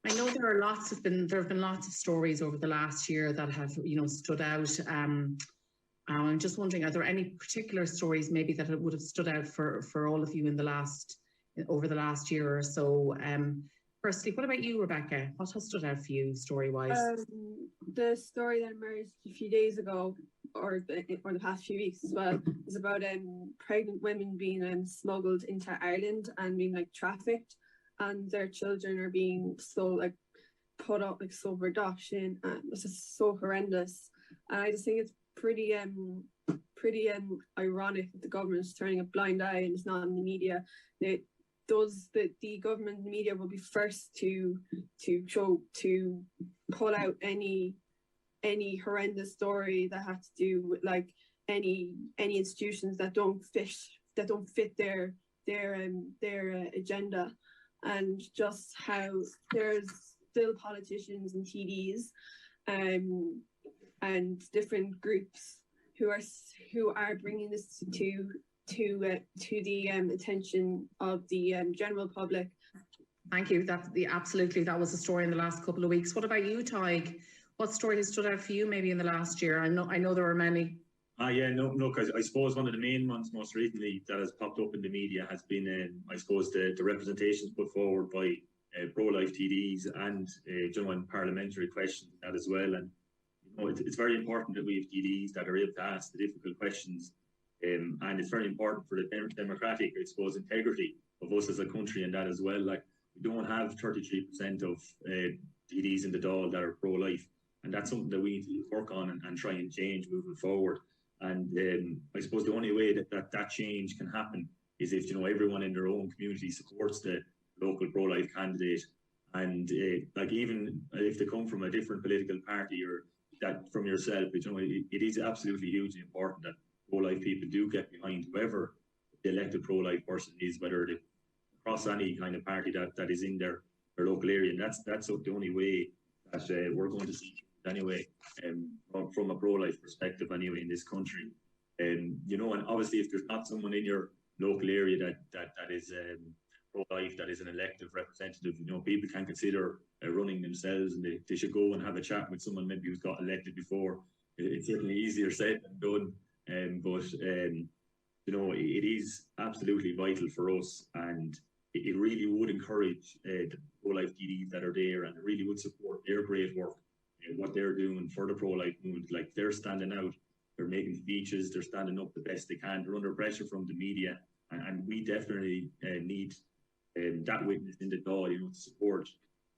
I know there have been lots of stories over the last year that have, you know, stood out. I'm just wondering, are there any particular stories maybe that would have stood out for all of you over the last year or so? Firstly, what about you, Rebecca? What has stood out for you story-wise? The story that emerged a few days ago, or the past few weeks as well, is about pregnant women being smuggled into Ireland and being like trafficked, and their children are being sold, like put up like so reduction, and it's just so horrendous. And I just think it's pretty ironic that the government's turning a blind eye and it's not in the media. The government media will be first to pull out any horrendous story that has to do with like any institutions that don't fit their agenda, and just how there's still politicians and TDs and different groups who are bringing this to the attention of the general public. Thank you. That was a story in the last couple of weeks. What about you, Tig? What story has stood out for you maybe in the last year? I know there are many. Because I suppose one of the main ones most recently that has popped up in the media has been, I suppose, the representations put forward by pro-life TDs and in parliamentary questions that as well. And it's very important that we have TDs that are able to ask the difficult questions, and it's very important for the democratic, I suppose, integrity of us as a country and that as well. Like, we don't have 33% of TDs in the Dáil that are pro-life, and that's something that we need to work on and try and change moving forward. And I suppose the only way that change can happen is if everyone in their own community supports the local pro-life candidate, and like even if they come from a different political party or that from yourself, it is absolutely hugely important that pro-life people do get behind whoever the elected pro-life person is, whether they cross any kind of party that is in their local area. And that's the only way that we're going to see anyway, from a pro-life perspective anyway in this country. And obviously if there's not someone in your local area that is pro-life, that is an elective representative, people can consider running themselves, and they should go and have a chat with someone maybe who's got elected before. It's certainly easier said than done, but it is absolutely vital for us, and it really would encourage the pro-life TDs that are there, and it really would support their great work, what they're doing for the pro-life movement. Like, they're standing out, they're making speeches, they're standing up the best they can, they're under pressure from the media, and we definitely need that witness in the Dáil, to support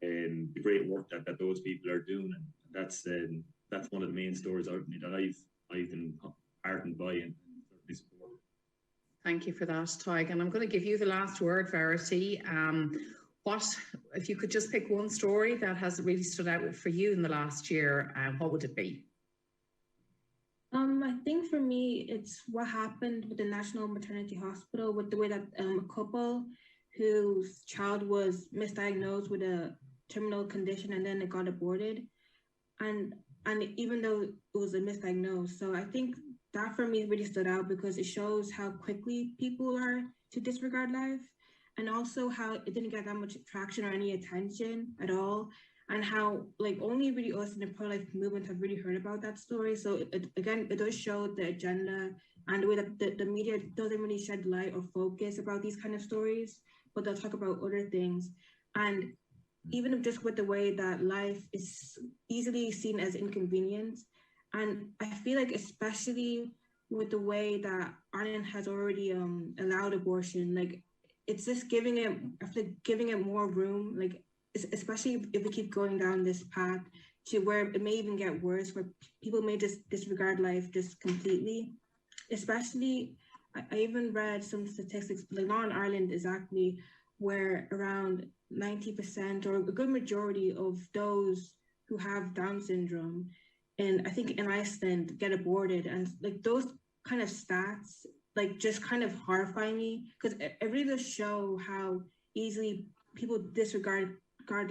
the great work that those people are doing. And that's one of the main stories that I've been heartened by and certainly supported. Thank you for that, Tig. And I'm going to give you the last word, Verity. What, if you could just pick one story that has really stood out for you in the last year, what would it be? I think for me, it's what happened with the National Maternity Hospital, with the way that a couple whose child was misdiagnosed with a terminal condition and then it got aborted. And even though it was a misdiagnosed. So I think that for me really stood out because it shows how quickly people are to disregard life, and also how it didn't get that much traction or any attention at all, and how only really us in the pro-life movement have really heard about that story. So it does show the agenda and the way that the media doesn't really shed light or focus about these kind of stories, but they'll talk about other things. And even just with the way that life is easily seen as inconvenience. And I feel like especially with the way that Ireland has already allowed abortion, it's just giving it more room, especially if we keep going down this path to where it may even get worse, where people may just disregard life just completely. Especially, I even read some statistics, not in Ireland exactly, where around 90% or a good majority of those who have Down syndrome, and I think in Iceland, get aborted. And those kind of stats just kind of horrify me, because it really does show how easily people disregard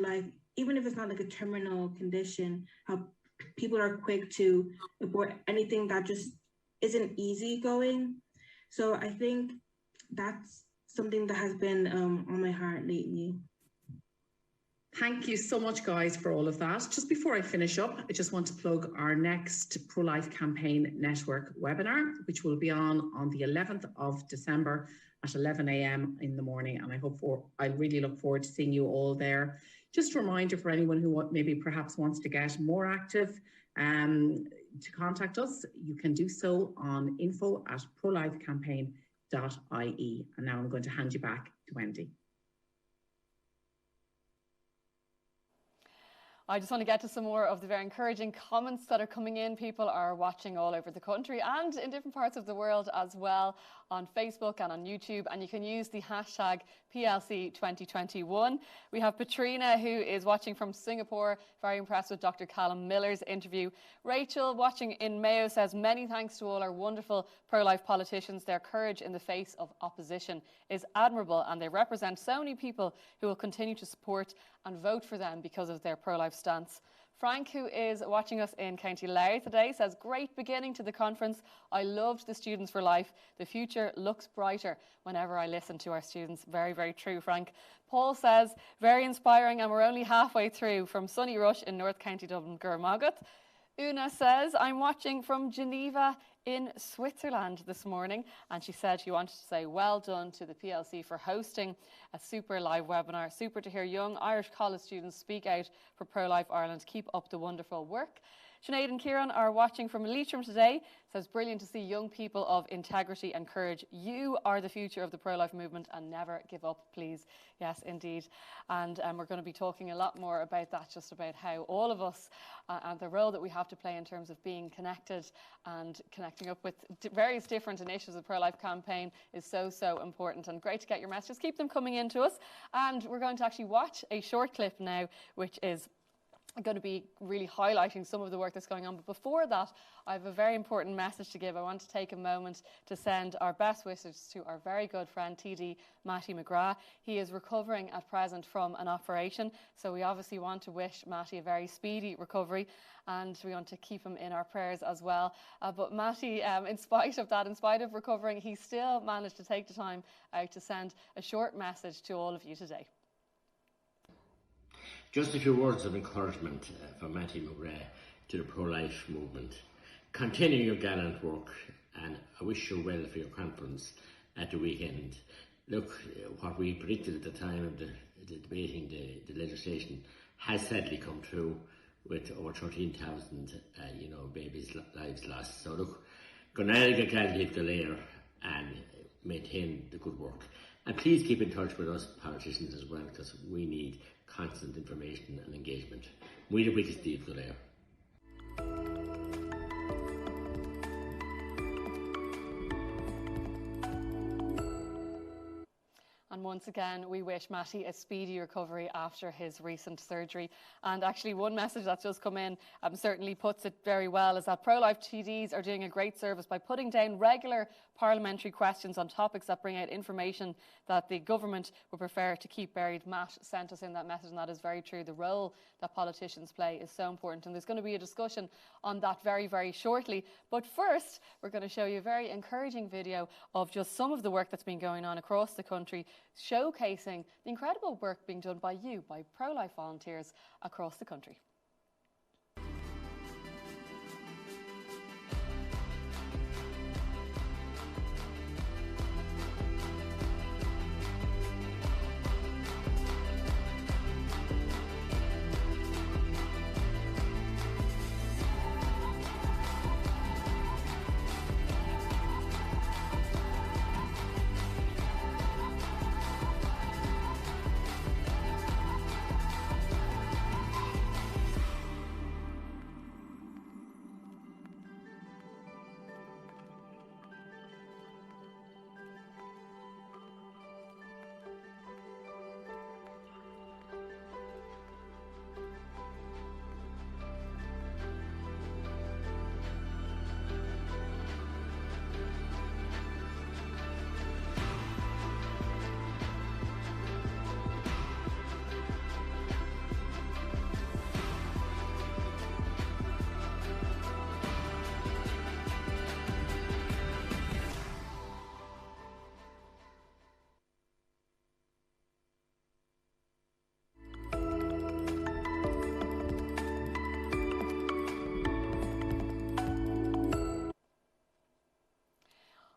life, even if it's not a terminal condition, how people are quick to abort anything that just isn't easygoing. So I think that's something that has been on my heart lately. Thank you so much, guys, for all of that. Just before I finish up, I just want to plug our next Pro-Life Campaign Network webinar, which will be on the 11th of December at 11 a.m. in the morning. And I really look forward to seeing you all there. Just a reminder for anyone who maybe perhaps wants to get more active, to contact us, you can do so on info@prolifecampaign.ie. And now I'm going to hand you back to Wendy. I just want to get to some more of the very encouraging comments that are coming in. People are watching all over the country and in different parts of the world as well, on Facebook and on YouTube, and you can use the hashtag PLC 2021. We have Patrina, who is watching from Singapore, very impressed with Dr. Callum Miller's interview. Rachel, watching in Mayo, says, many thanks to all our wonderful pro-life politicians. Their courage in the face of opposition is admirable, and they represent so many people who will continue to support and vote for them because of their pro-life stance. Frank, who is watching us in County Louth today, says, great beginning to the conference. I loved the Students for Life. The future looks brighter whenever I listen to our students. Very, very true, Frank. Paul says, very inspiring, and we're only halfway through, from sunny Rush in North County Dublin, Gurmagat. Una says, I'm watching from Geneva in Switzerland this morning, and she said she wanted to say well done to the PLC for hosting a super live webinar. Super to hear young Irish college students speak out for Pro-Life Ireland. Keep up the wonderful work. Sinead and Kieran are watching from Leitrim today. Says, brilliant to see young people of integrity and courage. You are the future of the pro-life movement, and never give up, please. Yes, indeed. And we're going to be talking a lot more about that, just about how all of us and the role that we have to play in terms of being connected and connecting up with various different initiatives of the pro-life campaign is so, so important. And great to get your messages. Keep them coming in to us. And we're going to actually watch a short clip now, which is going to be really highlighting some of the work that's going on. But before that, I have a very important message to give. I want to take a moment to send our best wishes to our very good friend TD Matty McGrath. He is recovering at present from an operation, so we obviously want to wish Matty a very speedy recovery, and we want to keep him in our prayers as well. But Matty, in spite of that, in spite of recovering, he still managed to take the time out to send a short message to all of you today. Just a few words of encouragement from Matty McGrath to the pro-life movement. Continue your gallant work, and I wish you well for your conference at the weekend. Look, what we predicted at the time of the debating the legislation has sadly come true, with over 13,000 babies' lives lost. So look, Gonalga Galgate Galair, and maintain the good work. And please keep in touch with us politicians as well, because we need constant information and engagement. Muidir British Steve Galair. And once again, we wish Matty a speedy recovery after his recent surgery. And actually, one message that's just come in certainly puts it very well, is that pro-life TDs are doing a great service by putting down regular parliamentary questions on topics that bring out information that the government would prefer to keep buried. Matt sent us in that message, and that is very true. The role that politicians play is so important, and there's going to be a discussion on that very, very shortly. But first, we're going to show you a very encouraging video of just some of the work that's been going on across the country, showcasing the incredible work being done by you, by pro-life volunteers across the country.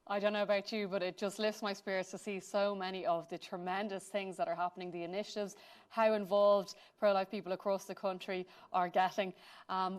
I don't know about you, but it just lifts my spirits to see so many of the tremendous things that are happening, the initiatives, how involved pro-life people across the country are getting.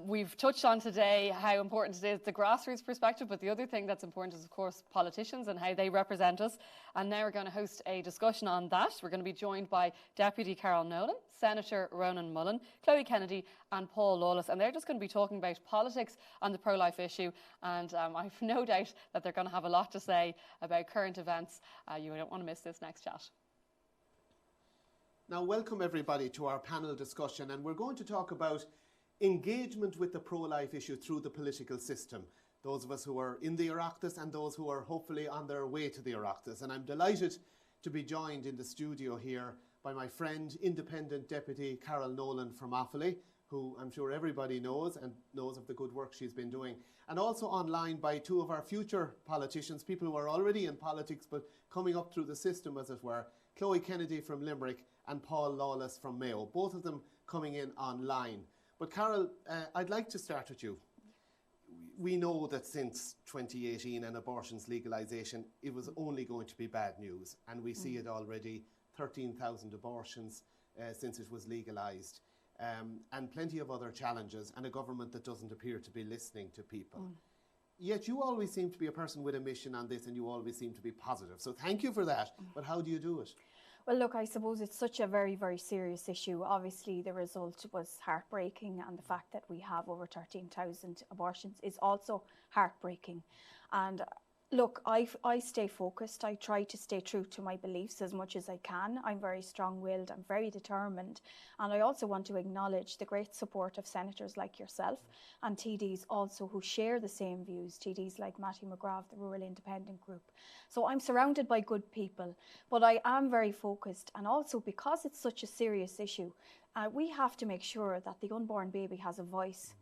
We've touched on today how important it is, the grassroots perspective, but the other thing that's important is, of course, politicians and how they represent us. And now we're going to host a discussion on that. We're going to be joined by Deputy Carol Nolan, Senator Ronan Mullen, Chloe Kennedy and Paul Lawless, and they're just going to be talking about politics on the pro-life issue, and I've no doubt that they're going to have a lot to say about current events. You don't want to miss this next chat. Now, welcome everybody to our panel discussion, and we're going to talk about engagement with the pro-life issue through the political system. Those of us who are in the Oireachtas and those who are hopefully on their way to the Oireachtas. And I'm delighted to be joined in the studio here by my friend, Independent Deputy Carol Nolan from Offaly, who I'm sure everybody knows and knows of the good work she's been doing. And also online by two of our future politicians, people who are already in politics but coming up through the system, as it were, Chloe Kennedy from Limerick and Paul Lawless from Mayo, both of them coming in online. But Carol, I'd like to start with you. We know that since 2018 and abortion's legalisation, it was only going to be bad news, and we see it already, 13,000 abortions since it was legalised, and plenty of other challenges, and a government that doesn't appear to be listening to people. Yet you always seem to be a person with a mission on this, and you always seem to be positive. So thank you for that, but how do you do it? Well, look, I suppose it's such a very, very serious issue. Obviously, the result was heartbreaking, and the fact that we have over 13,000 abortions is also heartbreaking. And look, I stay focused. I try to stay true to my beliefs as much as I can. I'm very strong-willed, I'm very determined. And I also want to acknowledge the great support of senators like yourself and TDs also who share the same views, TDs like Matthew McGrath, the Rural Independent Group. So I'm surrounded by good people, but I am very focused. And also because it's such a serious issue, we have to make sure that the unborn baby has a voice.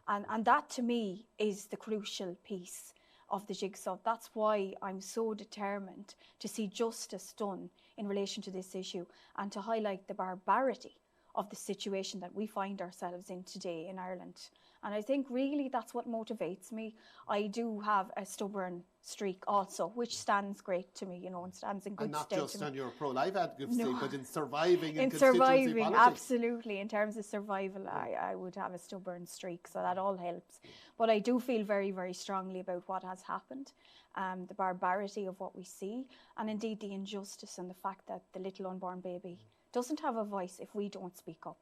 And that to me is the crucial piece of the jigsaw. That's why I'm so determined to see justice done in relation to this issue and to highlight the barbarity of the situation that we find ourselves in today in Ireland. And I think really that's what motivates me. I do have a stubborn streak also, which stands great to me, you know, and stands in good stead. And not just on your pro-life advocacy, but in surviving in surviving, politics. Absolutely. In terms of survival, I would have a stubborn streak, so that all helps. But I do feel very, very strongly about what has happened, the barbarity of what we see, and indeed the injustice and the fact that the little unborn baby doesn't have a voice if we don't speak up.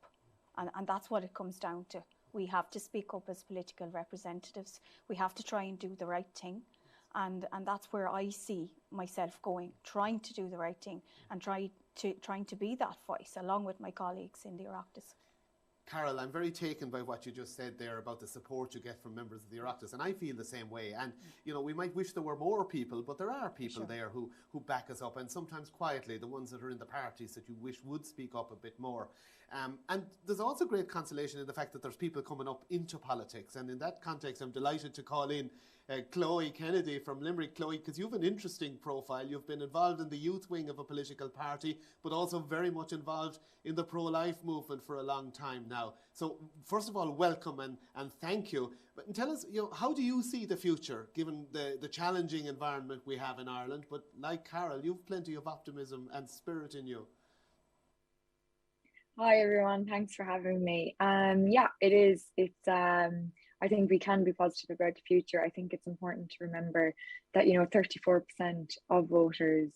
And that's what it comes down to. We have to speak up as political representatives. We have to try and do the right thing. And that's where I see myself going, trying to do the right thing and trying to be that voice along with my colleagues in the Oireachtas. Carol, I'm very taken by what you just said there about the support you get from members of the Oireachtas, and I feel the same way. And, you know, we might wish there were more people, but there are people there who back us up, and sometimes quietly, the ones that are in the parties that you wish would speak up a bit more. And there's also great consolation in the fact that there's people coming up into politics, and in that context I'm delighted to call in Chloe Kennedy from Limerick. Chloe, because you have an interesting profile. You've been involved in the youth wing of a political party, but also very much involved in the pro-life movement for a long time now. So first of all, welcome and thank you. But tell us, you know, how do you see the future, given the challenging environment we have in Ireland? But like Carol, you've plenty of optimism and spirit in you. Hi everyone, thanks for having me. Yeah, it is. I think we can be positive about the future. I think it's important to remember that, you know, 34% of voters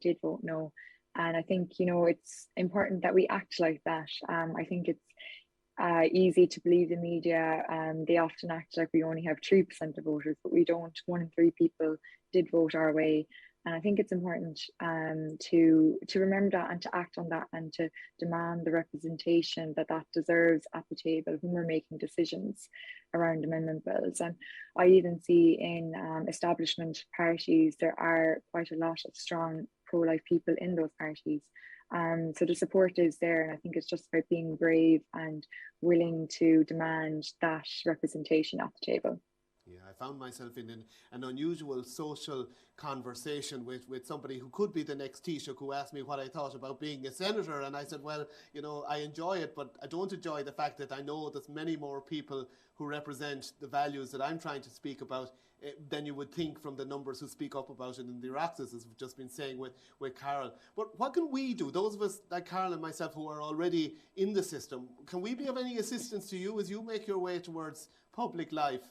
did vote no. And I think, you know, it's important that we act like that. I think it's easy to believe the media. They often act like we only have 3% of voters, but we don't. 1 in 3 people did vote our way. And I think it's important to remember that and to act on that and to demand the representation that deserves at the table when we're making decisions around amendment bills. And I even see in establishment parties, there are quite a lot of strong pro-life people in those parties. So the support is there, and I think it's just about being brave and willing to demand that representation at the table. Yeah, I found myself in an unusual social conversation with somebody who could be the next Taoiseach, who asked me what I thought about being a senator, and I said, well, you know, I enjoy it, but I don't enjoy the fact that I know there's many more people who represent the values that I'm trying to speak about than you would think from the numbers who speak up about it in the Oireachtas, as we've just been saying with Carol. But what can we do, those of us like Carol and myself who are already in the system, can we be of any assistance to you as you make your way towards public life?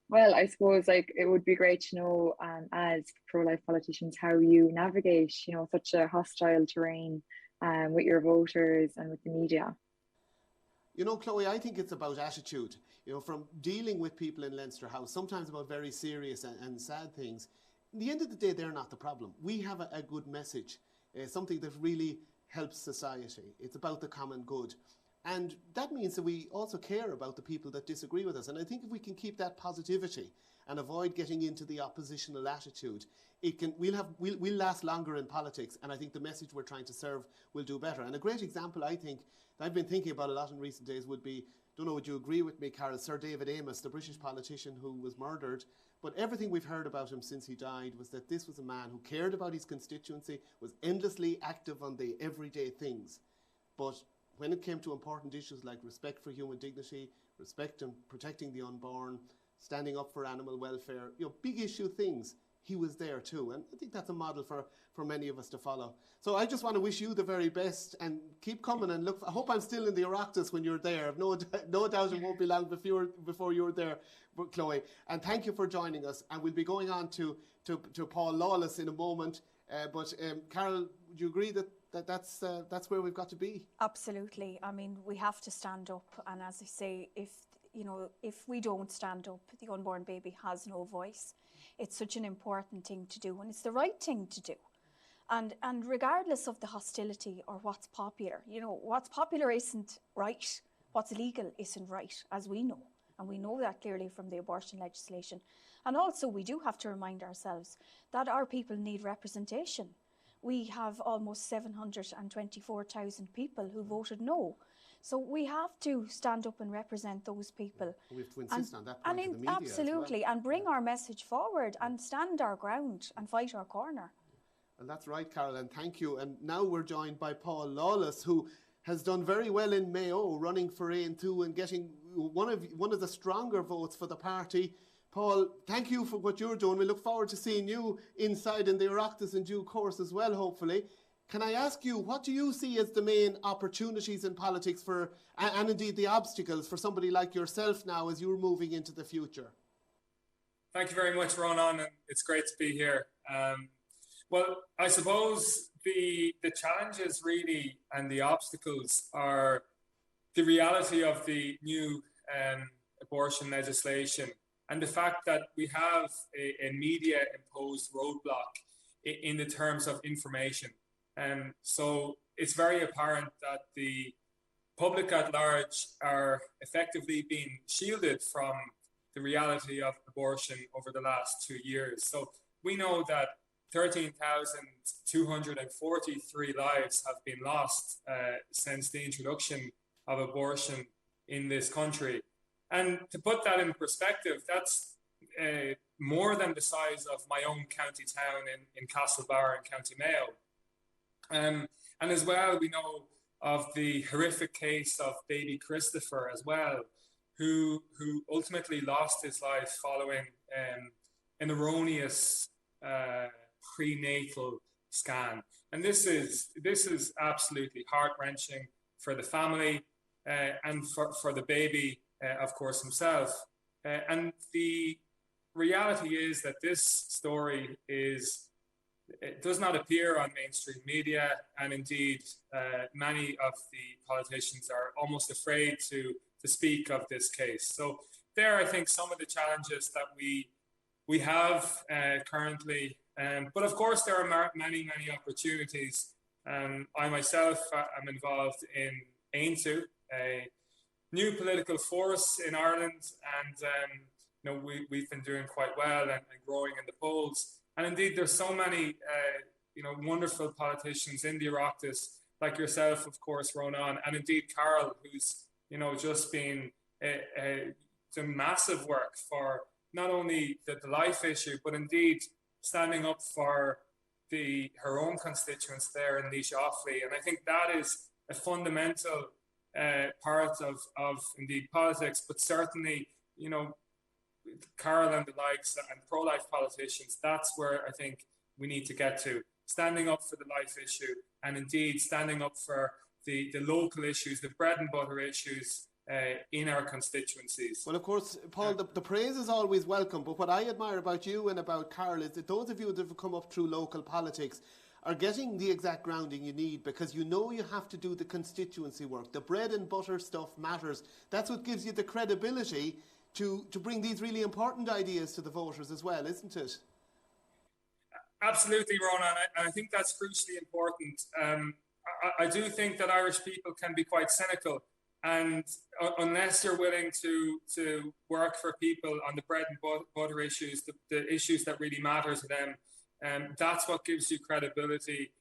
Well, I suppose like it would be great to know as pro-life politicians how you navigate, such a hostile terrain with your voters and with the media. Chloe, I think it's about attitude. From dealing with people in Leinster House, sometimes about very serious and sad things. In the end of the day, they're not the problem. We have a good message, something that really helps society. It's about the common good. And that means that we also care about the people that disagree with us. And I think if we can keep that positivity and avoid getting into the oppositional attitude, we'll last longer in politics, and I think the message we're trying to serve will do better. And a great example, I think, that I've been thinking about a lot in recent days would be, don't know, would you agree with me, Carol, Sir David Amess, the British politician who was murdered, but everything we've heard about him since he died was that this was a man who cared about his constituency, was endlessly active on the everyday things, but when it came to important issues like respect for human dignity, respect and protecting the unborn, standing up for animal welfare, big issue things, he was there too. And I think that's a model for many of us to follow. So I just want to wish you the very best and keep coming and look. I hope I'm still in the Oireachtas when you're there. I've no doubt it won't be long before you're there, Chloe. And thank you for joining us. And we'll be going on to Paul Lawless in a moment. But Carol, would you agree that that's where we've got to be? Absolutely. I mean, we have to stand up. And as I say, if we don't stand up, the unborn baby has no voice. It's such an important thing to do, and it's the right thing to do. And regardless of the hostility or what's popular, what's popular isn't right. What's illegal isn't right, as we know. And we know that clearly from the abortion legislation. And also we do have to remind ourselves that our people need representation. We have almost 724,000 people who voted no. So we have to stand up and represent those people. We have to insist on that point to the media absolutely, as well. and bring our message forward and stand our ground and fight our corner. And that's right, Carol, and thank you. And now we're joined by Paul Lawless, who has done very well in Mayo, running for Aon2 and getting one of the stronger votes for the party. Paul, thank you for what you're doing. We look forward to seeing you inside in the Oireachtas in due course as well, hopefully. Can I ask you, what do you see as the main opportunities in politics and indeed the obstacles for somebody like yourself now as you're moving into the future? Thank you very much, Ronan, and it's great to be here. Well, I suppose the challenges really and the obstacles are the reality of the new abortion legislation and the fact that we have a media-imposed roadblock in the terms of information. So it's very apparent that the public at large are effectively being shielded from the reality of abortion over the last 2 years. So we know that 13,243 lives have been lost since the introduction of abortion in this country. And to put that in perspective, that's more than the size of my own county town in Castlebar in County Mayo. And as well, we know of the horrific case of baby Christopher as well, who ultimately lost his life following an erroneous prenatal scan. And this is absolutely heart-wrenching for the family and for the baby, of course, himself. And the reality is that this story it does not appear on mainstream media, and indeed many of the politicians are almost afraid to speak of this case. So there, I think, some of the challenges that we have currently. But of course, there are many opportunities. I myself am involved in Aon2, a new political force in Ireland, and we've been doing quite well and growing in the polls. And indeed, there's so many wonderful politicians in the Oireachtas, like yourself, of course, Ronan, and indeed Carol, who's just been doing massive work for not only the life issue, but indeed standing up for her own constituents there in Laois Offaly. And I think that is a fundamental part of indeed politics, but certainly, Carol and the likes and pro-life politicians, that's where I think we need to get to. Standing up for the life issue, and indeed standing up for the local issues, the bread and butter issues in our constituencies. Well, of course, Paul, the praise is always welcome, but what I admire about you and about Carol is that those of you that have come up through local politics are getting the exact grounding you need, because you know you have to do the constituency work. The bread and butter stuff matters. That's what gives you the credibility to bring these really important ideas to the voters as well, isn't it? Absolutely, Ronan, and I think that's crucially important. I do think that Irish people can be quite cynical, and unless you're willing to work for people on the bread and butter issues, the issues that really matter to them, that's what gives you credibility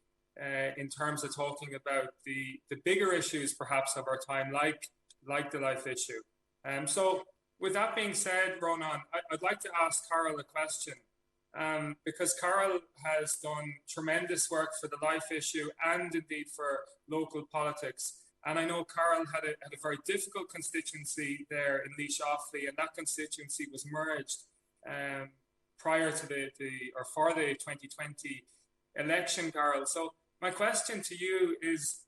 in terms of talking about the bigger issues perhaps of our time, like the life issue. So with that being said, Ronan, I'd like to ask Carol a question. Because Carol has done tremendous work for the life issue and indeed for local politics. And I know Carol had a very difficult constituency there in Laois Offaly, and that constituency was merged prior to for the 2020 election, Carol. So my question to you is,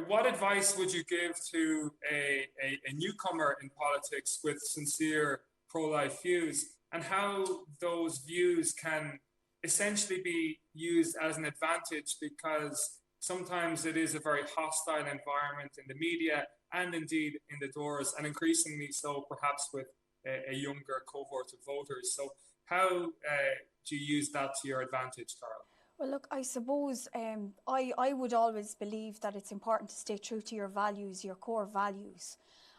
what advice would you give to a newcomer in politics with sincere pro-life views, and how those views can essentially be used as an advantage, because sometimes it is a very hostile environment in the media and indeed in the doors, and increasingly so perhaps with a younger cohort of voters. So how do you use that to your advantage, Carol? Well, look, I suppose I would always believe that it's important to stay true to your values, your core values.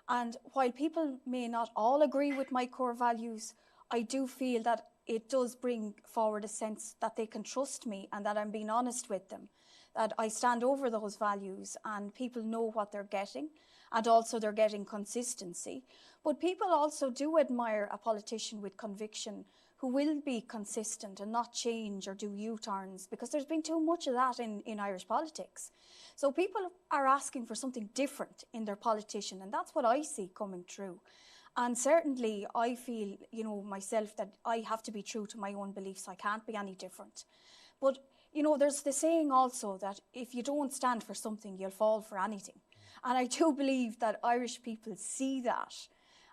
And while people may not all agree with my core values, I do feel that it does bring forward a sense that they can trust me and that I'm being honest with them, that I stand over those values and people know what they're getting, and also they're getting consistency. But people also do admire a politician with conviction who will be consistent and not change or do U-turns, because there's been too much of that in Irish politics. So people are asking for something different in their politician, and that's what I see coming through. And certainly I feel, myself, that I have to be true to my own beliefs. I can't be any different. But, there's the saying also that if you don't stand for something, you'll fall for anything. And I do believe that Irish people see that.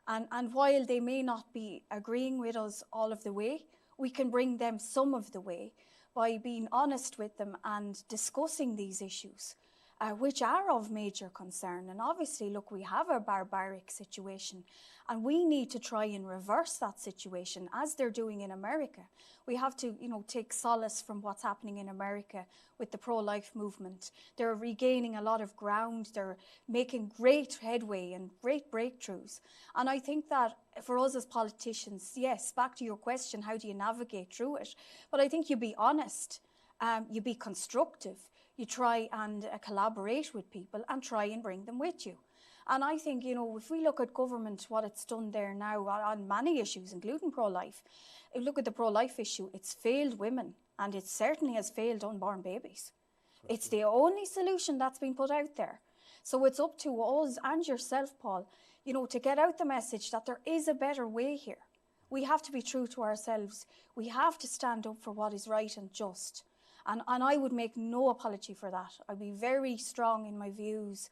And while they may not be agreeing with us all of the way, we can bring them some of the way by being honest with them and discussing these issues, which are of major concern. And obviously, look, we have a barbaric situation, and we need to try and reverse that situation, as they're doing in America. We have to, take solace from what's happening in America with the pro-life movement. They're regaining a lot of ground. They're making great headway and great breakthroughs. And I think that for us as politicians, yes, back to your question, how do you navigate through it? But I think you be honest, you be constructive, you try and collaborate with people and try and bring them with you. And I think, if we look at government, what it's done there now on many issues, including pro-life, if you look at the pro-life issue, it's failed women, and it certainly has failed unborn babies. It's the only solution that's been put out there. So it's up to us and yourself, Paul, to get out the message that there is a better way here. We have to be true to ourselves. We have to stand up for what is right and just. And I would make no apology for that. I'd be very strong in my views,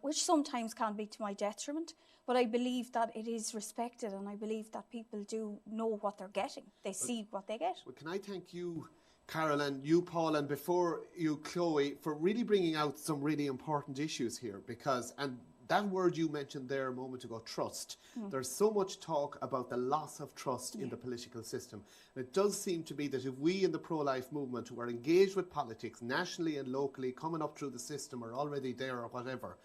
which sometimes can be to my detriment, but I believe that it is respected, and I believe that people do know what they're getting. They see what they get. Well, can I thank you, Carol, and you, Paul, and before you, Chloe, for really bringing out some really important issues here, because, and that word you mentioned there a moment ago, trust. There's so much talk about the loss of trust in the political system. And it does seem to be that if we in the pro-life movement who are engaged with politics nationally and locally, coming up through the system or already there or whatever,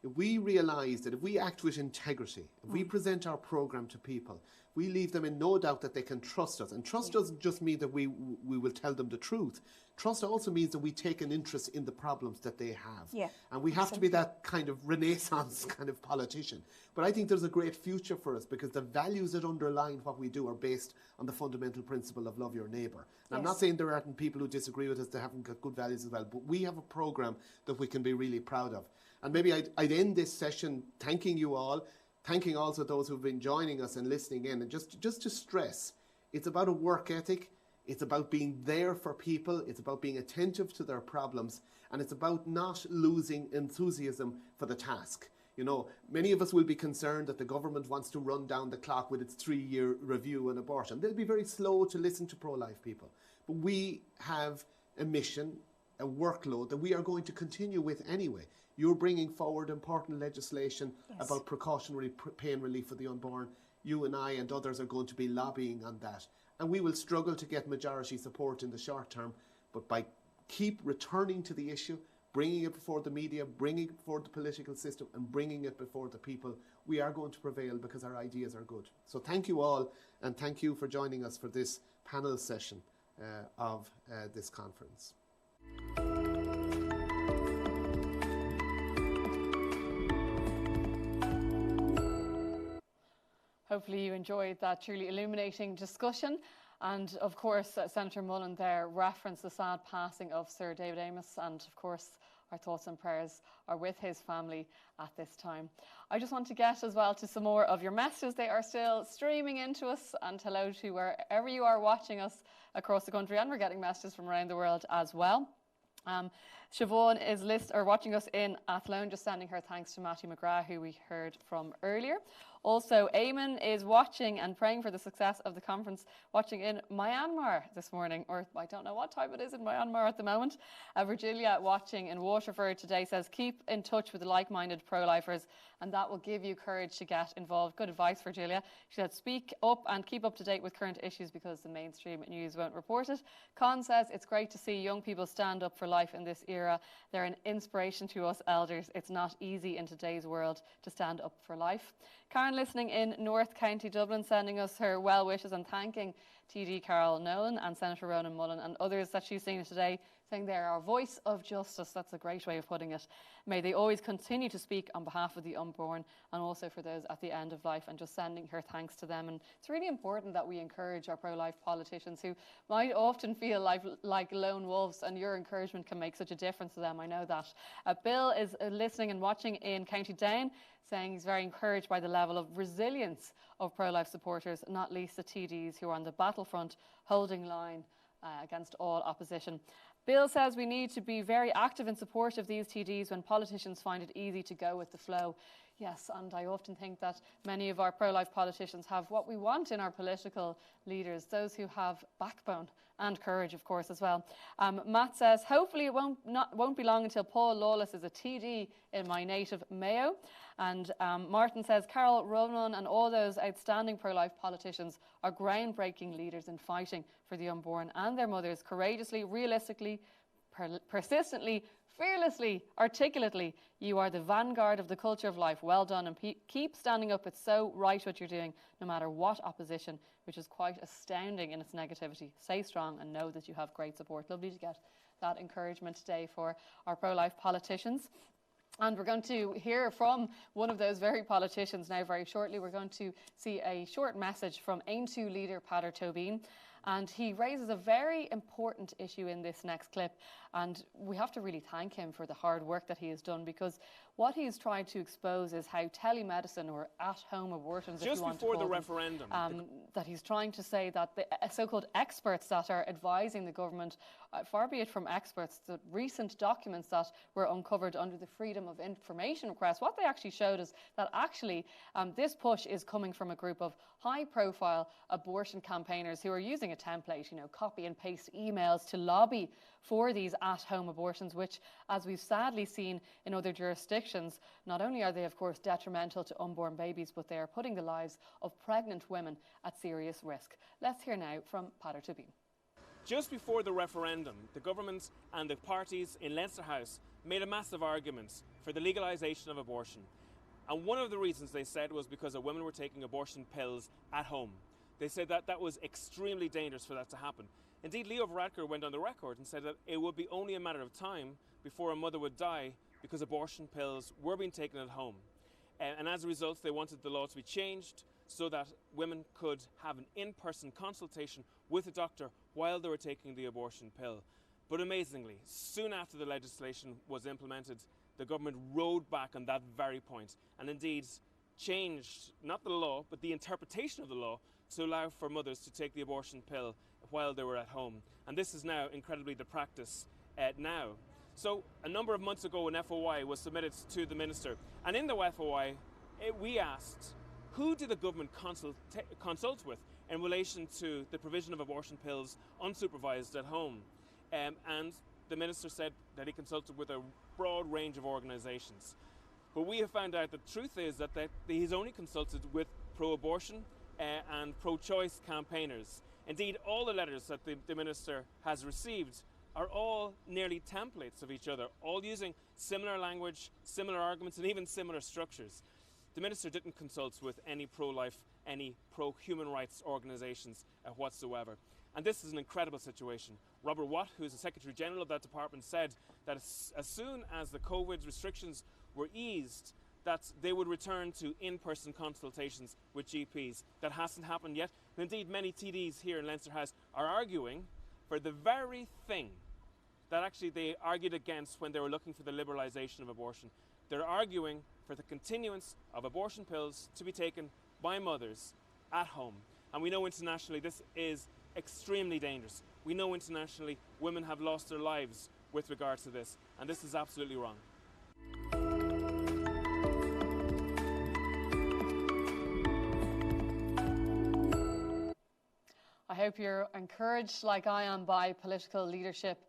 if we realise that if we act with integrity, if we present our programme to people, we leave them in no doubt that they can trust us. And trust doesn't just mean that we will tell them the truth. Trust also means that we take an interest in the problems that they have. Yeah, and we have to be that kind of renaissance kind of politician. But I think there's a great future for us, because the values that underline what we do are based on the fundamental principle of love your neighbour. And I'm not saying there aren't people who disagree with us that haven't got good values as well, but we have a programme that we can be really proud of. And maybe I'd end this session thanking you all, thanking also those who've been joining us and listening in. And just to stress, it's about a work ethic. It's about being there for people. It's about being attentive to their problems. And it's about not losing enthusiasm for the task. You know, many of us will be concerned that the government wants to run down the clock with its 3-year review on abortion. They'll be very slow to listen to pro-life people. But we have a mission, a workload that we are going to continue with anyway. You're bringing forward important legislation about precautionary pain relief for the unborn. You and I and others are going to be lobbying on that. And we will struggle to get majority support in the short term, but by keep returning to the issue, bringing it before the media, bringing it before the political system, and bringing it before the people, we are going to prevail because our ideas are good. So thank you all, and thank you for joining us for this panel session of this conference. Hopefully you enjoyed that truly illuminating discussion. And of course, Senator Mullen there referenced the sad passing of Sir David Amos, and of course our thoughts and prayers are with his family at this time. I just want to get as well to some more of your messages. They are still streaming into us, and hello to wherever you are watching us across the country, and we're getting messages from around the world as well. Siobhan is watching us in Athlone, just sending her thanks to Matthew McGrath, who we heard from earlier. Also, Eamon is watching and praying for the success of the conference, watching in Myanmar this morning, or I don't know what time it is in Myanmar at the moment. Virgilia, watching in Waterford today, says keep in touch with the like-minded pro-lifers, and that will give you courage to get involved. Good advice, Virgilia. She said speak up and keep up to date with current issues because the mainstream news won't report it. Con says it's great to see young people stand up for life in this era. They're an inspiration to us elders. It's not easy in today's world to stand up for life. Karen, listening in North County Dublin, sending us her well wishes and thanking TD Carol Nolan and Senator Ronan Mullen and others that she's seen today, saying they're our voice of justice. That's a great way of putting it. May they always continue to speak on behalf of the unborn and also for those at the end of life, and just sending her thanks to them. And it's really important that we encourage our pro-life politicians who might often feel like lone wolves, and your encouragement can make such a difference to them. I know that. Bill is listening and watching in County Down, saying he's very encouraged by the level of resilience of pro-life supporters, not least the TDs who are on the battlefront holding line against all opposition. Bill says we need to be very active in support of these TDs when politicians find it easy to go with the flow. Yes, and I often think that many of our pro-life politicians have what we want in our political leaders, those who have backbone and courage, of course, as well. Matt says, hopefully it won't be long until Paul Lawless is a TD in my native Mayo. And Martin says, Carol Ronan and all those outstanding pro-life politicians are groundbreaking leaders in fighting for the unborn and their mothers courageously, realistically, persistently, fearlessly, articulately. You are the vanguard of the culture of life. Well done, and keep standing up. It's so right what you're doing, no matter what opposition, which is quite astounding in its negativity. Stay strong and know that you have great support. Lovely to get that encouragement today for our pro-life politicians. And we're going to hear from one of those very politicians now very shortly. We're going to see a short message from Aontú leader Peadar Tóibín. And he raises a very important issue in this next clip. And we have to really thank him for the hard work that he has done, because what he's trying to expose is how telemedicine, or at-home abortions, if you want to call them, referendum, that he's trying to say that the so-called experts that are advising the government, far be it from experts, the recent documents that were uncovered under the Freedom of Information request, what they actually showed is that actually this push is coming from a group of high-profile abortion campaigners who are using a template, copy and paste emails to lobby for these at-home abortions, which, as we've sadly seen in other jurisdictions, not only are they, of course, detrimental to unborn babies, but they are putting the lives of pregnant women at serious risk. Let's hear now from Peadar Tóibín. Just before the referendum, the government and the parties in Leinster House made a massive argument for the legalisation of abortion. And one of the reasons they said was because women were taking abortion pills at home. They said that that was extremely dangerous for that to happen. Indeed, Leo Varadkar went on the record and said that it would be only a matter of time before a mother would die because abortion pills were being taken at home. And as a result, they wanted the law to be changed so that women could have an in-person consultation with a doctor while they were taking the abortion pill. But amazingly, soon after the legislation was implemented, the government rode back on that very point. And indeed, changed, not the law, but the interpretation of the law to allow for mothers to take the abortion pill while they were at home. And this is now incredibly the practice now. So a number of months ago, an FOI was submitted to the Minister. And in the FOI, we asked, who did the government consult with in relation to the provision of abortion pills unsupervised at home? And the Minister said that he consulted with a broad range of organisations. But we have found out the truth is that he's only consulted with pro-abortion and pro-choice campaigners. Indeed, all the letters that the Minister has received are all nearly templates of each other, all using similar language, similar arguments, and even similar structures. The Minister didn't consult with any pro-life, any pro-human rights organisations whatsoever. And this is an incredible situation. Robert Watt, who's the Secretary General of that department, said that as soon as the COVID restrictions were eased, that they would return to in-person consultations with GPs. That hasn't happened yet. Indeed, many TDs here in Leinster House are arguing for the very thing that actually they argued against when they were looking for the liberalisation of abortion. They're arguing for the continuance of abortion pills to be taken by mothers at home. And we know internationally this is extremely dangerous. We know internationally women have lost their lives with regard to this, and this is absolutely wrong. I hope you're encouraged, like I am, by political leadership,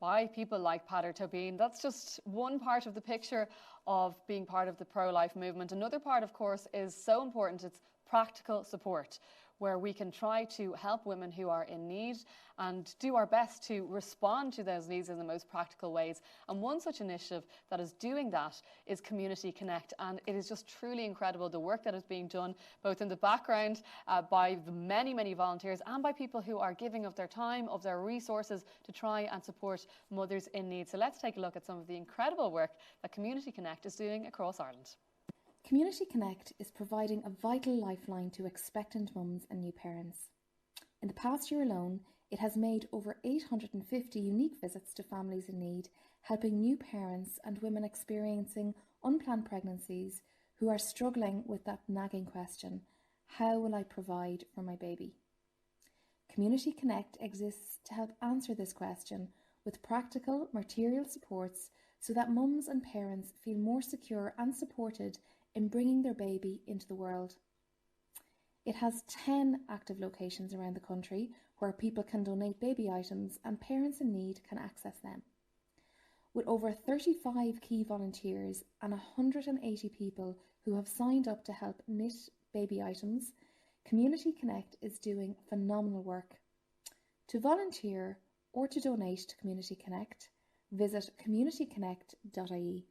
by people like Peadar Tóibín. That's just one part of the picture of being part of the pro-life movement. Another part, of course, is so important. It's practical support, where we can try to help women who are in need and do our best to respond to those needs in the most practical ways. And one such initiative that is doing that is Community Connect. And it is just truly incredible, the work that is being done, both in the background by the many, many volunteers and by people who are giving of their time, of their resources to try and support mothers in need. So let's take a look at some of the incredible work that Community Connect is doing across Ireland. Community Connect is providing a vital lifeline to expectant mums and new parents. In the past year alone, it has made over 850 unique visits to families in need, helping new parents and women experiencing unplanned pregnancies who are struggling with that nagging question, how will I provide for my baby? Community Connect exists to help answer this question with practical material supports so that mums and parents feel more secure and supported in bringing their baby into the world. It has 10 active locations around the country where people can donate baby items and parents in need can access them. With over 35 key volunteers and 180 people who have signed up to help knit baby items, Community Connect is doing phenomenal work. To volunteer or to donate to Community Connect, visit communityconnect.ie.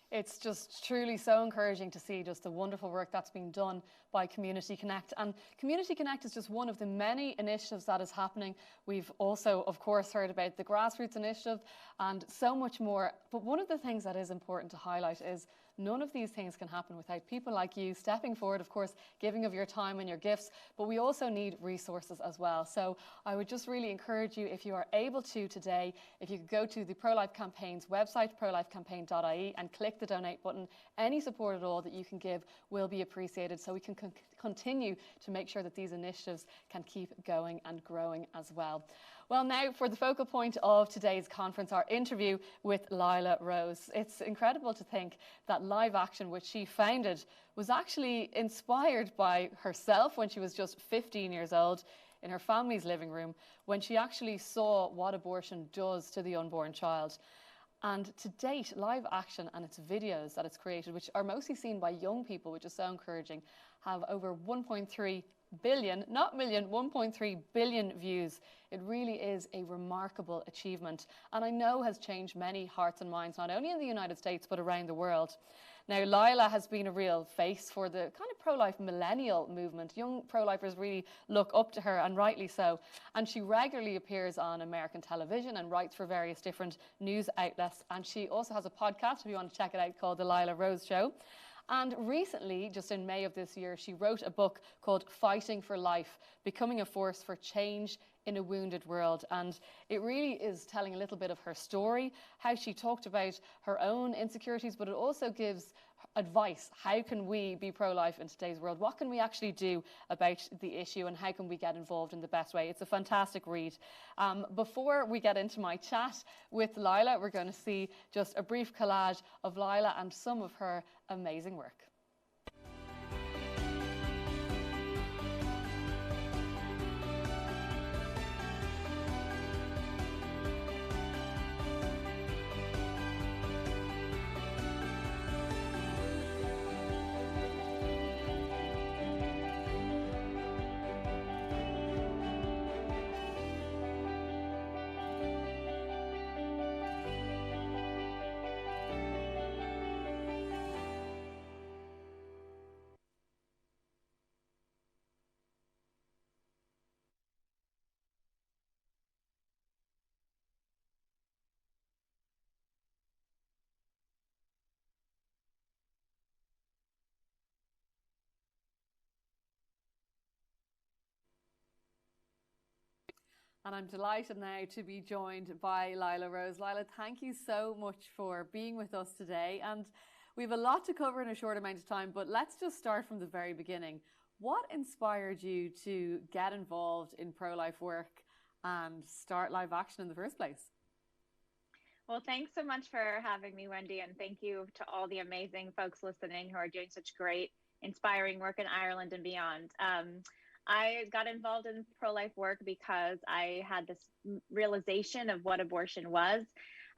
It's just truly so encouraging to see just the wonderful work that's being done by Community Connect. And Community Connect is just one of the many initiatives that is happening. We've also, of course, heard about the Grassroots initiative and so much more. But one of the things that is important to highlight is none of these things can happen without people like you stepping forward, of course, giving of your time and your gifts, but we also need resources as well. So I would just really encourage you, if you are able to today, if you could go to the Pro-Life Campaign's website, prolifecampaign.ie, and click the donate button. Any support at all that you can give will be appreciated, so we can continue to make sure that these initiatives can keep going and growing as well. Well, now for the focal point of today's conference, our interview with Lila Rose. It's incredible to think that Live Action, which she founded, was actually inspired by herself when she was just 15 years old in her family's living room, when she actually saw what abortion does to the unborn child. And to date, Live Action and its videos that it's created, which are mostly seen by young people, which is so encouraging, have over 1.3 billion, not million, 1.3 billion views. It really is a remarkable achievement, and I know has changed many hearts and minds, not only in the United States, but around the world. Now, Lila has been a real face for the kind of pro-life millennial movement. Young pro-lifers really look up to her, and rightly so. And she regularly appears on American television and writes for various different news outlets. And she also has a podcast, if you want to check it out, called The Lila Rose Show. And recently, just in May of this year, she wrote a book called Fighting for Life, Becoming a Force for Change in a wounded world. And it really is telling a little bit of her story, how she talked about her own insecurities, but it also gives advice. How can we be pro-life in today's world? What can we actually do about the issue, and how can we get involved in the best way? It's a fantastic read. Before we get into my chat with Lila, we're going to see just a brief collage of Lila and some of her amazing work. And I'm delighted now to be joined by Lila Rose. Lila, thank you so much for being with us today. And we have a lot to cover in a short amount of time, but let's just start from the very beginning. What inspired you to get involved in pro-life work and start Live Action in the first place? Well, thanks so much for having me, Wendy, and thank you to all the amazing folks listening who are doing such great, inspiring work in Ireland and beyond. I got involved in pro-life work because I had this realization of what abortion was.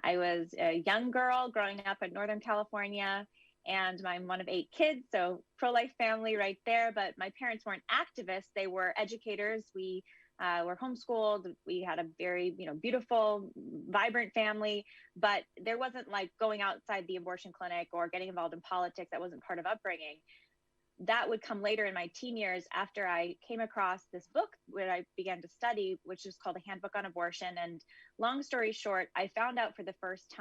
I was a young girl growing up in Northern California, and I'm one of 8 kids, so pro-life family right there. But my parents weren't activists; they were educators. We were homeschooled. We had a very, beautiful, vibrant family, but there wasn't like going outside the abortion clinic or getting involved in politics. That wasn't part of upbringing. That would come later in my teen years after I came across this book where I began to study, which is called A Handbook on Abortion. And long story short, I saw for the first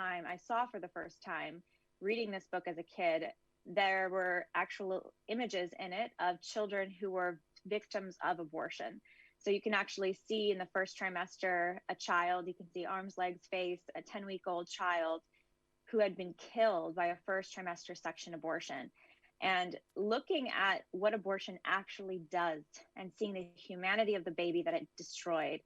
time, reading this book as a kid, there were actual images in it of children who were victims of abortion. So you can actually see in the first trimester, a child, you can see arms, legs, face, a 10-week-old child who had been killed by a first trimester section abortion. And looking at what abortion actually does and seeing the humanity of the baby that it destroyed,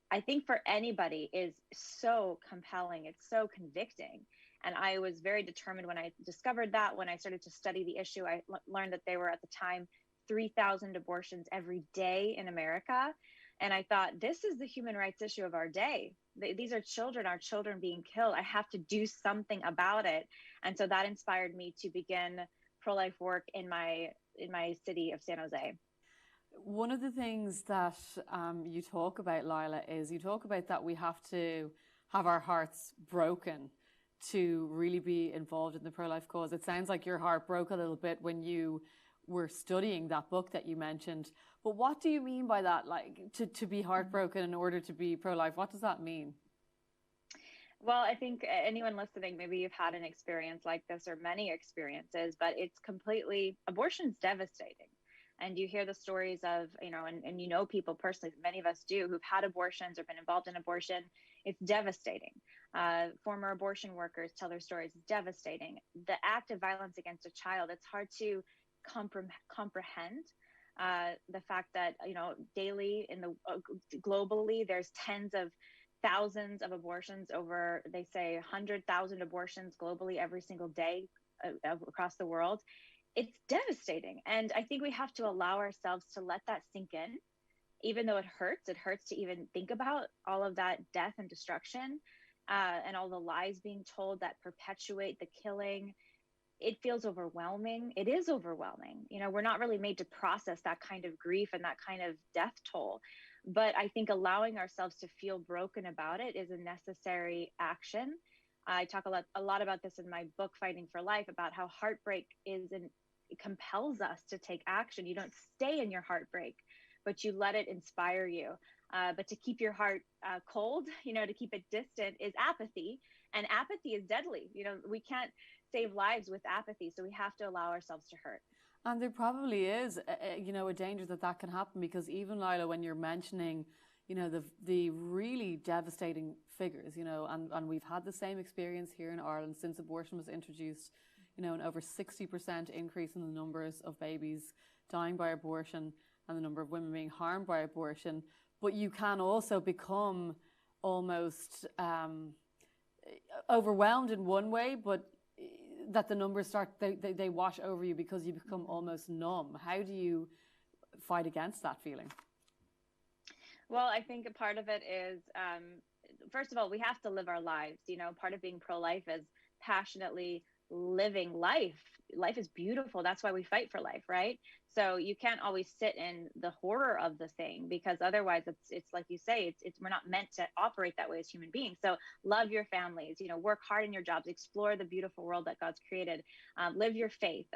I think for anybody is so compelling. It's so convicting. And I was very determined when I discovered that. When I started to study the issue, I learned that there were at the time 3,000 abortions every day in America. And I thought, this is the human rights issue of our day. These are children, our children being killed. I have to do something about it. And so that inspired me to begin pro-life work in my city of San Jose. One of the things that you talk about, Lila, is you talk about that we have to have our hearts broken to really be involved in the pro-life cause. It sounds like your heart broke a little bit when you were studying that book that you mentioned. But what do you mean by that? Like to be heartbroken in order to be pro-life? What does that mean? Well, I think anyone listening, maybe you've had an experience like this or many experiences, but it's abortion's devastating. And you hear the stories of, and people personally, many of us do, who've had abortions or been involved in abortion. It's devastating. Former abortion workers tell their stories. It's devastating. The act of violence against a child, it's hard to comprehend. The fact that, daily globally, there's tens of thousands of abortions, over, they say 100,000 abortions globally every single day across the world. It's devastating. And I think we have to allow ourselves to let that sink in, even though it hurts to even think about all of that death and destruction, and all the lies being told that perpetuate the killing. It feels overwhelming. It is overwhelming. We're not really made to process that kind of grief and that kind of death toll. But I think allowing ourselves to feel broken about it is a necessary action. I talk a lot about this in my book, Fighting for Life, about how heartbreak it compels us to take action. You don't stay in your heartbreak, but you let it inspire you. But to keep your heart cold, to keep it distant is apathy. And apathy is deadly. We can't save lives with apathy. So we have to allow ourselves to hurt. And there probably is, a danger that can happen, because even, Lila, when you're mentioning, you know, the really devastating figures, you know, and we've had the same experience here in Ireland since abortion was introduced, you know, an over 60% increase in the numbers of babies dying by abortion and the number of women being harmed by abortion. But you can also become almost overwhelmed in one way, but that the numbers they wash over you because you become almost numb. How do you fight against that feeling? Well, I think a part of it is, first of all, we have to live our lives. You know, part of being pro-life is passionately living life. Life is beautiful. That's why we fight for life, right? So you can't always sit in the horror of the thing, because otherwise it's like you say, we're not meant to operate that way as human beings. So love your families, you know, work hard in your jobs, explore the beautiful world that God's created, live your faith.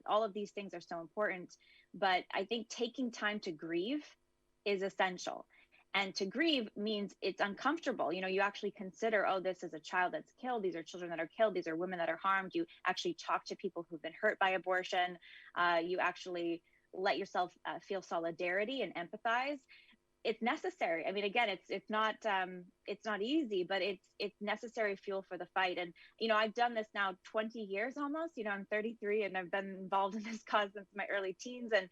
All of these things are so important. But I think taking time to grieve is essential. And to grieve means it's uncomfortable. You know, you actually consider, oh, this is a child that's killed. These are children that are killed. These are women that are harmed. You actually talk to people who've been hurt by abortion. You actually let yourself feel solidarity and empathize. It's necessary. I mean, again, it's not easy, but it's necessary fuel for the fight. And, you know, I've done this now 20 years almost. You know, I'm 33 and I've been involved in this cause since my early teens. And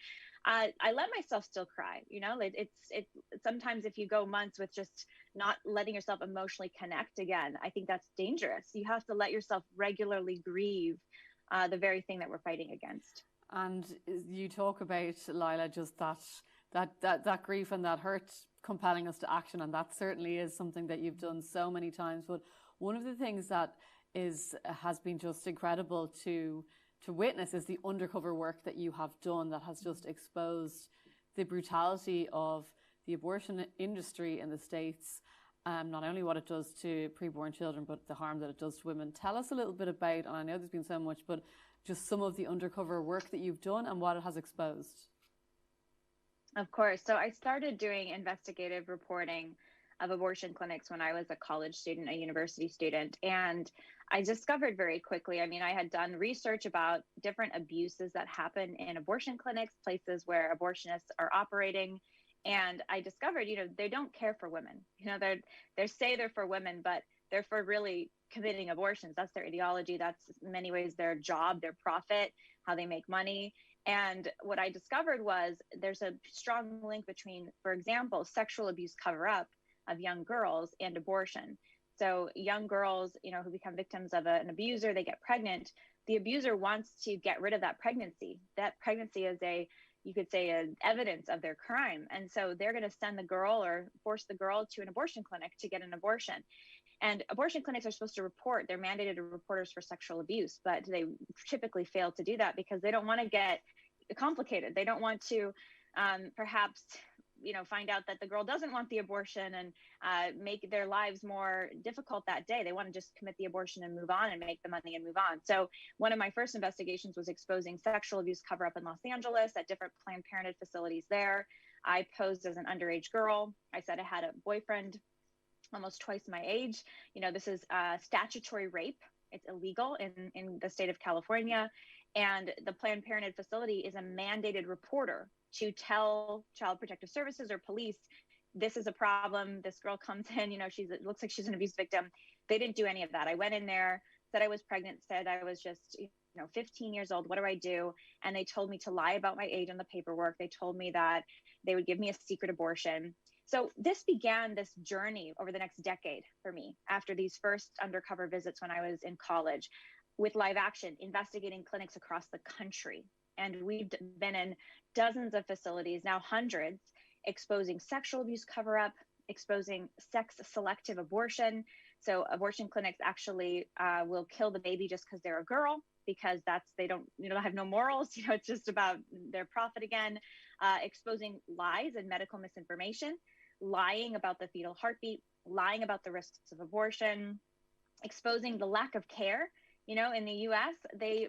I let myself still cry. You know, it's sometimes if you go months with just not letting yourself emotionally connect again, I think that's dangerous. You have to let yourself regularly grieve the very thing that we're fighting against. And you talk about, Lila, just that grief and that hurt compelling us to action, and that certainly is something that you've done so many times. But one of the things that has been just incredible to witness is the undercover work that you have done that has just exposed the brutality of the abortion industry in the States, not only what it does to preborn children, but the harm that it does to women. Tell us a little bit about, and I know there's been so much, but just some of the undercover work that you've done and what it has exposed. Of course. So I started doing investigative reporting of abortion clinics when I was a college student, a university student. And I discovered very quickly, I mean, I had done research about different abuses that happen in abortion clinics, places where abortionists are operating. And I discovered, you know, they don't care for women. You know, they say they're for women, but they're for really committing abortions. That's their ideology. That's in many ways their job, their profit, how they make money. And what I discovered was there's a strong link between, for example, sexual abuse cover-up of young girls and abortion. So young girls, you know, who become victims of an abuser, they get pregnant. The abuser wants to get rid of that pregnancy. That pregnancy is you could say, an evidence of their crime. And so they're going to send the girl or force the girl to an abortion clinic to get an abortion. And abortion clinics are supposed to report. They're mandated reporters for sexual abuse, but they typically fail to do that because they don't want to get complicated. They don't want to perhaps, you know, find out that the girl doesn't want the abortion and make their lives more difficult that day. They want to just commit the abortion and move on and make the money and move on. So one of my first investigations was exposing sexual abuse cover-up in Los Angeles at different Planned Parenthood facilities there. I posed as an underage girl. I said I had a boyfriend almost twice my age. You know, this is statutory rape. It's illegal in the state of California. And the Planned Parenthood facility is a mandated reporter to tell Child Protective Services or police, this is a problem. This girl comes in, you know, it looks like she's an abuse victim. They didn't do any of that. I went in there, said I was pregnant, said I was just, 15 years old. What do I do? And they told me to lie about my age on the paperwork. They told me that they would give me a secret abortion. So this began this journey over the next decade for me after these first undercover visits when I was in college with live action, investigating clinics across the country. And we've been in dozens of facilities, now hundreds, exposing sexual abuse cover-up, exposing sex-selective abortion. So abortion clinics actually will kill the baby just because they're a girl, because they don't have no morals. It's just about their profit again. Exposing lies and medical misinformation, lying about the fetal heartbeat, lying about the risks of abortion, exposing the lack of care. In the U.S.,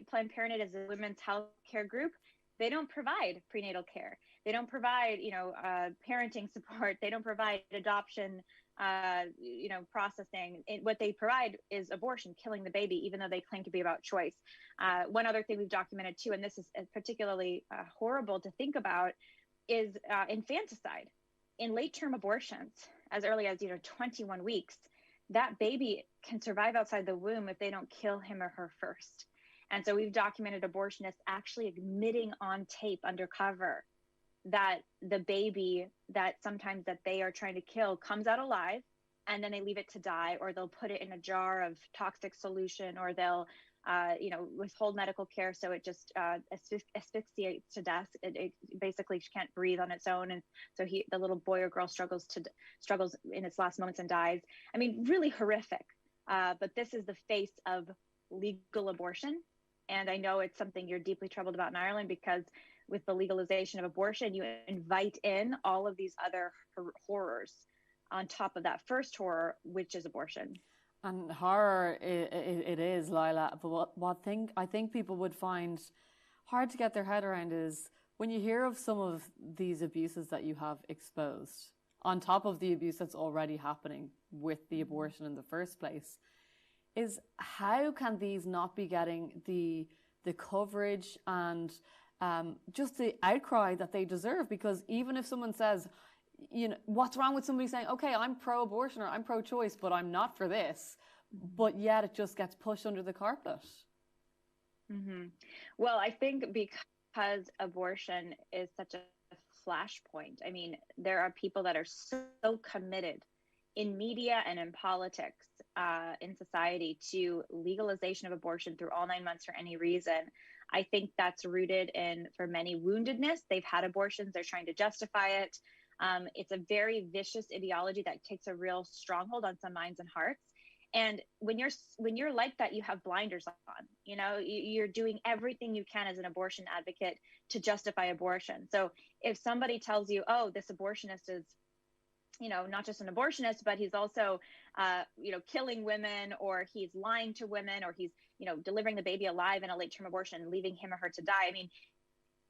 Planned Parenthood is a women's health care group. They don't provide prenatal care. They don't provide, parenting support. They don't provide adoption, processing. What they provide is abortion, killing the baby, even though they claim to be about choice. One other thing we've documented too, and this is particularly horrible to think about, is infanticide. in late-term abortions, as early as 21 weeks, that baby can survive outside the womb if they don't kill him or her first. And so we've documented abortionists actually admitting on tape undercover that the baby that sometimes that they are trying to kill comes out alive, and then they leave it to die, or they'll put it in a jar of toxic solution, or they'll withhold medical care, so it just asphyxiates to death. It basically can't breathe on its own, and so the little boy or girl struggles in its last moments and dies. I mean, really horrific. But this is the face of legal abortion, and I know it's something you're deeply troubled about in Ireland, because with the legalization of abortion, you invite in all of these other horrors on top of that first horror, which is abortion. And horror it is, Lila. But what I think people would find hard to get their head around is when you hear of some of these abuses that you have exposed, on top of the abuse that's already happening with the abortion in the first place, is how can these not be getting the coverage and just the outcry that they deserve? Because even if someone says, what's wrong with somebody saying, okay, I'm pro-abortion or I'm pro-choice, but I'm not for this, but yet it just gets pushed under the carpet? Mm-hmm. Well, I think because abortion is such a flashpoint, I mean, there are people that are so committed in media and in politics, in society, to legalization of abortion through all 9 months for any reason. I think that's rooted in, for many, woundedness. They've had abortions, they're trying to justify it. It's a very vicious ideology that takes a real stronghold on some minds and hearts. And when you're like that, you have blinders on. You're doing everything you can as an abortion advocate to justify abortion. So if somebody tells you, oh, this abortionist is, not just an abortionist, but he's also, killing women, or he's lying to women, or he's, delivering the baby alive in a late-term abortion and leaving him or her to die. I mean,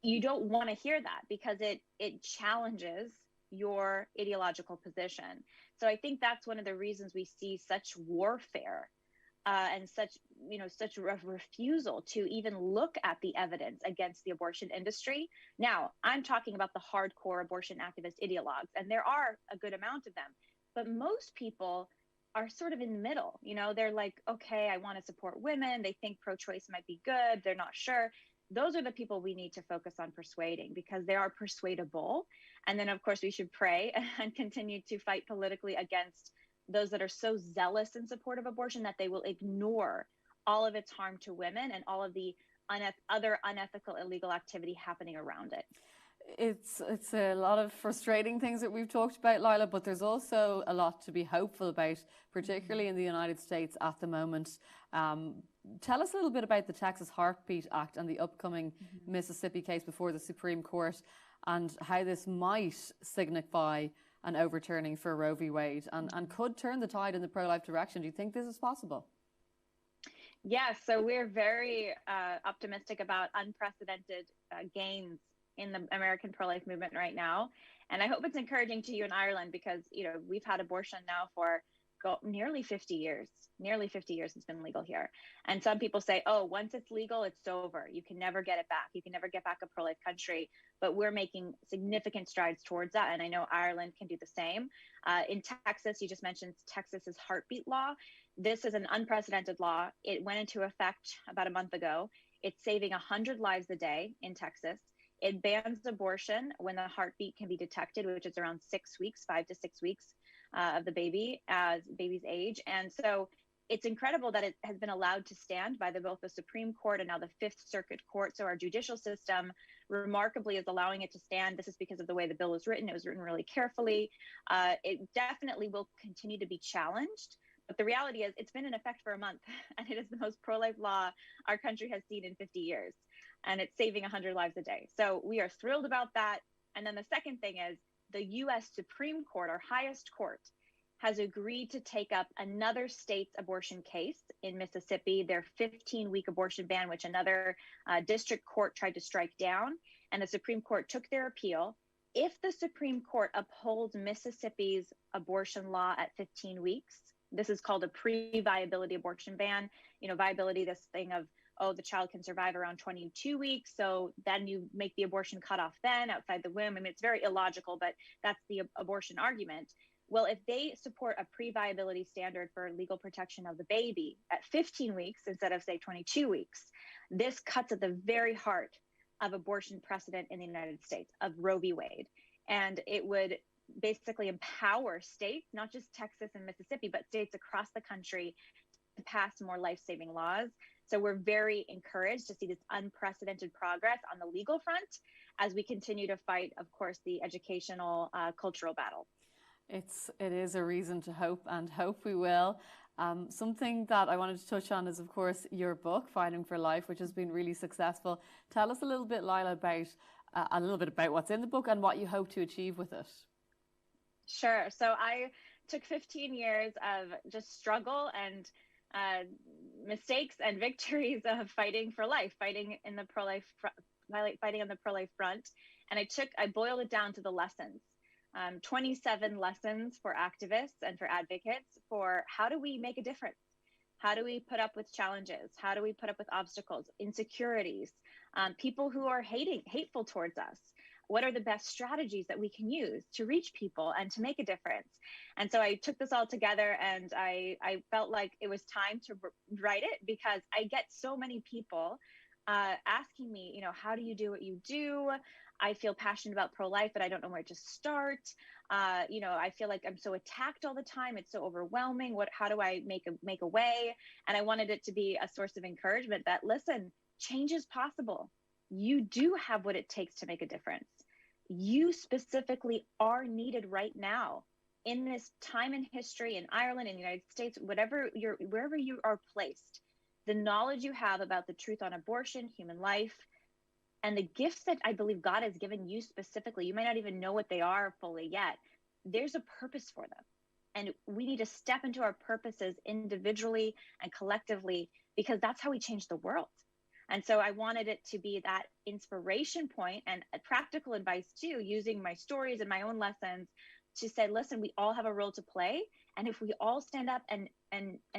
you don't want to hear that, because it challenges your ideological position. So I think that's one of the reasons we see such warfare and such refusal to even look at the evidence against the abortion industry. Now, I'm talking about the hardcore abortion activist ideologues, and there are a good amount of them, but most people are sort of in the middle. They're like, okay, I want to support women. They think pro-choice might be good. They're not sure. Those are the people we need to focus on persuading, because they are persuadable. And then, of course, we should pray and continue to fight politically against those that are so zealous in support of abortion that they will ignore all of its harm to women and all of the other unethical, illegal activity happening around it. It's a lot of frustrating things that we've talked about, Lila, but there's also a lot to be hopeful about, particularly in the United States at the moment. Tell us a little bit about the Texas Heartbeat Act and the upcoming Mississippi case before the Supreme Court, and how this might signify an overturning for Roe v. Wade and could turn the tide in the pro-life direction. Do you think this is possible? Yes, so we're very optimistic about unprecedented gains in the American pro-life movement right now. And I hope it's encouraging to you in Ireland, because, we've had abortion now for nearly 50 years. Nearly 50 years it's been legal here. And some people say, oh, once it's legal, it's over. You can never get it back. You can never get back a pro-life country. But we're making significant strides towards that. And I know Ireland can do the same. In Texas, you just mentioned Texas's heartbeat law. This is an unprecedented law. It went into effect about a month ago. It's saving 100 lives a day in Texas. It bans abortion when the heartbeat can be detected, which is around 6 weeks, 5 to 6 weeks of the baby's age. And so it's incredible that it has been allowed to stand by both the Supreme Court and now the Fifth Circuit Court. So our judicial system remarkably is allowing it to stand. This is because of the way the bill was written. It was written really carefully. It definitely will continue to be challenged. But the reality is it's been in effect for a month, and it is the most pro-life law our country has seen in 50 years. And it's saving 100 lives a day. So we are thrilled about that. And then the second thing is the U.S. Supreme Court, our highest court, has agreed to take up another state's abortion case in Mississippi, their 15-week abortion ban, which another district court tried to strike down. And the Supreme Court took their appeal. If the Supreme Court upholds Mississippi's abortion law at 15 weeks, this is called a pre-viability abortion ban. Viability, this thing of oh, the child can survive around 22 weeks, so then you make the abortion cutoff then outside the womb. I mean, it's very illogical, but that's the abortion argument. Well, if they support a pre-viability standard for legal protection of the baby at 15 weeks instead of, say, 22 weeks, this cuts at the very heart of abortion precedent in the United States, of Roe v. Wade. And it would basically empower states, not just Texas and Mississippi, but states across the country to pass more life-saving laws. So we're very encouraged to see this unprecedented progress on the legal front as we continue to fight, of course, the educational, cultural battle. It is a reason to hope, and hope we will. Something that I wanted to touch on is, of course, your book, Fighting for Life, which has been really successful. Tell us a little bit, Lila, about what's in the book and what you hope to achieve with it. Sure. So I took 15 years of just struggle and mistakes and victories of fighting for life, fighting on the pro-life front, and I boiled it down to the lessons. 27 lessons for activists and for advocates for how do we make a difference? How do we put up with challenges? How do we put up with obstacles, insecurities, people who are hateful towards us? What are the best strategies that we can use to reach people and to make a difference? And so I took this all together, and I felt like it was time to write it, because I get so many people asking me, how do you do what you do? I feel passionate about pro-life, but I don't know where to start. I feel like I'm so attacked all the time. It's so overwhelming. How do I make a way? And I wanted it to be a source of encouragement that, listen, change is possible. You do have what it takes to make a difference. You specifically are needed right now in this time in history, in Ireland, in the United States, wherever you are placed. The knowledge you have about the truth on abortion, human life, and the gifts that I believe God has given you specifically, you might not even know what they are fully yet. There's a purpose for them. And we need to step into our purposes individually and collectively, because that's how we change the world. And so I wanted it to be that inspiration point and practical advice too, using my stories and my own lessons to say, listen, we all have a role to play. And if we all stand up and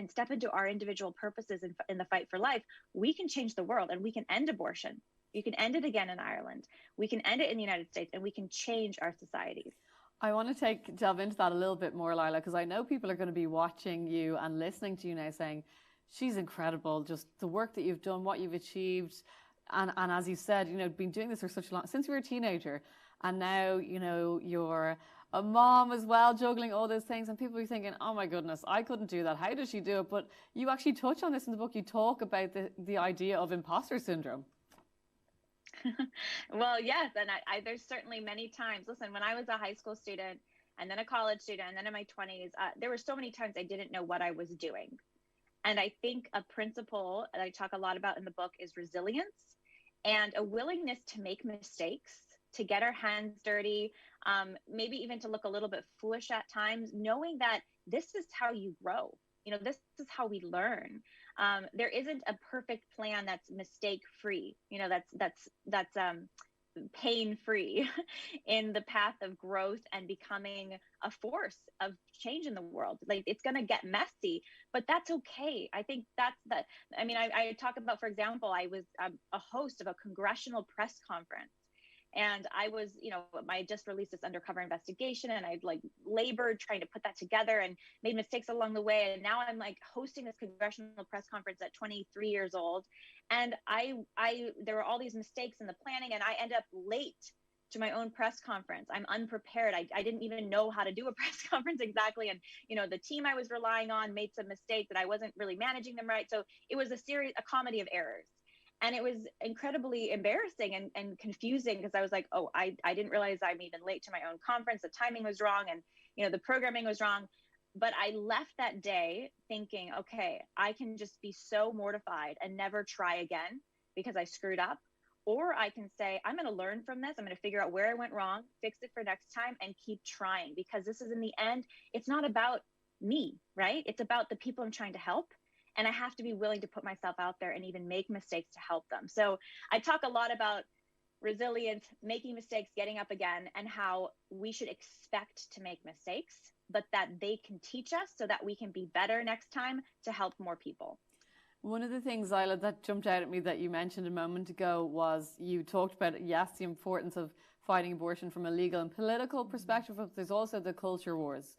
step into our individual purposes in the fight for life, we can change the world, and we can end abortion. You can end it again in Ireland. We can end it in the United States, and we can change our societies. I want to delve into that a little bit more, Lila, because I know people are going to be watching you and listening to you now saying, she's incredible, just the work that you've done, what you've achieved. And as you said, been doing this for such a long, since you were a teenager, and now, you're a mom as well, juggling all those things. And people are thinking, oh my goodness, I couldn't do that. How does she do it? But you actually touch on this in the book. You talk about the idea of imposter syndrome. Well, yes. And there's certainly many times, listen, when I was a high school student and then a college student and then in my 20s, there were so many times I didn't know what I was doing. And I think a principle that I talk a lot about in the book is resilience and a willingness to make mistakes, to get our hands dirty, maybe even to look a little bit foolish at times, knowing that this is how you grow. This is how we learn. There isn't a perfect plan that's mistake-free, that's pain-free in the path of growth and becoming a force of change in the world. Like, it's going to get messy, but that's okay. I think I talk about, for example, I was a host of a congressional press conference. And I was, I just released this undercover investigation, and I'd labored trying to put that together and made mistakes along the way. And now I'm hosting this congressional press conference at 23 years old. And there were all these mistakes in the planning, and I end up late to my own press conference. I'm unprepared. I didn't even know how to do a press conference exactly. And, the team I was relying on made some mistakes that I wasn't really managing them right. So it was a comedy of errors. And it was incredibly embarrassing and confusing, because I was like, oh, I didn't realize I'm even late to my own conference. The timing was wrong, and, the programming was wrong. But I left that day thinking, okay, I can just be so mortified and never try again because I screwed up. Or I can say, I'm going to learn from this. I'm going to figure out where I went wrong, fix it for next time, and keep trying, because this is, in the end, it's not about me, right? It's about the people I'm trying to help. And I have to be willing to put myself out there and even make mistakes to help them. So I talk a lot about resilience, making mistakes, getting up again, and how we should expect to make mistakes, but that they can teach us so that we can be better next time to help more people. One of the things, Lila, that jumped out at me that you mentioned a moment ago was you talked about, yes, the importance of fighting abortion from a legal and political perspective, but there's also the culture wars.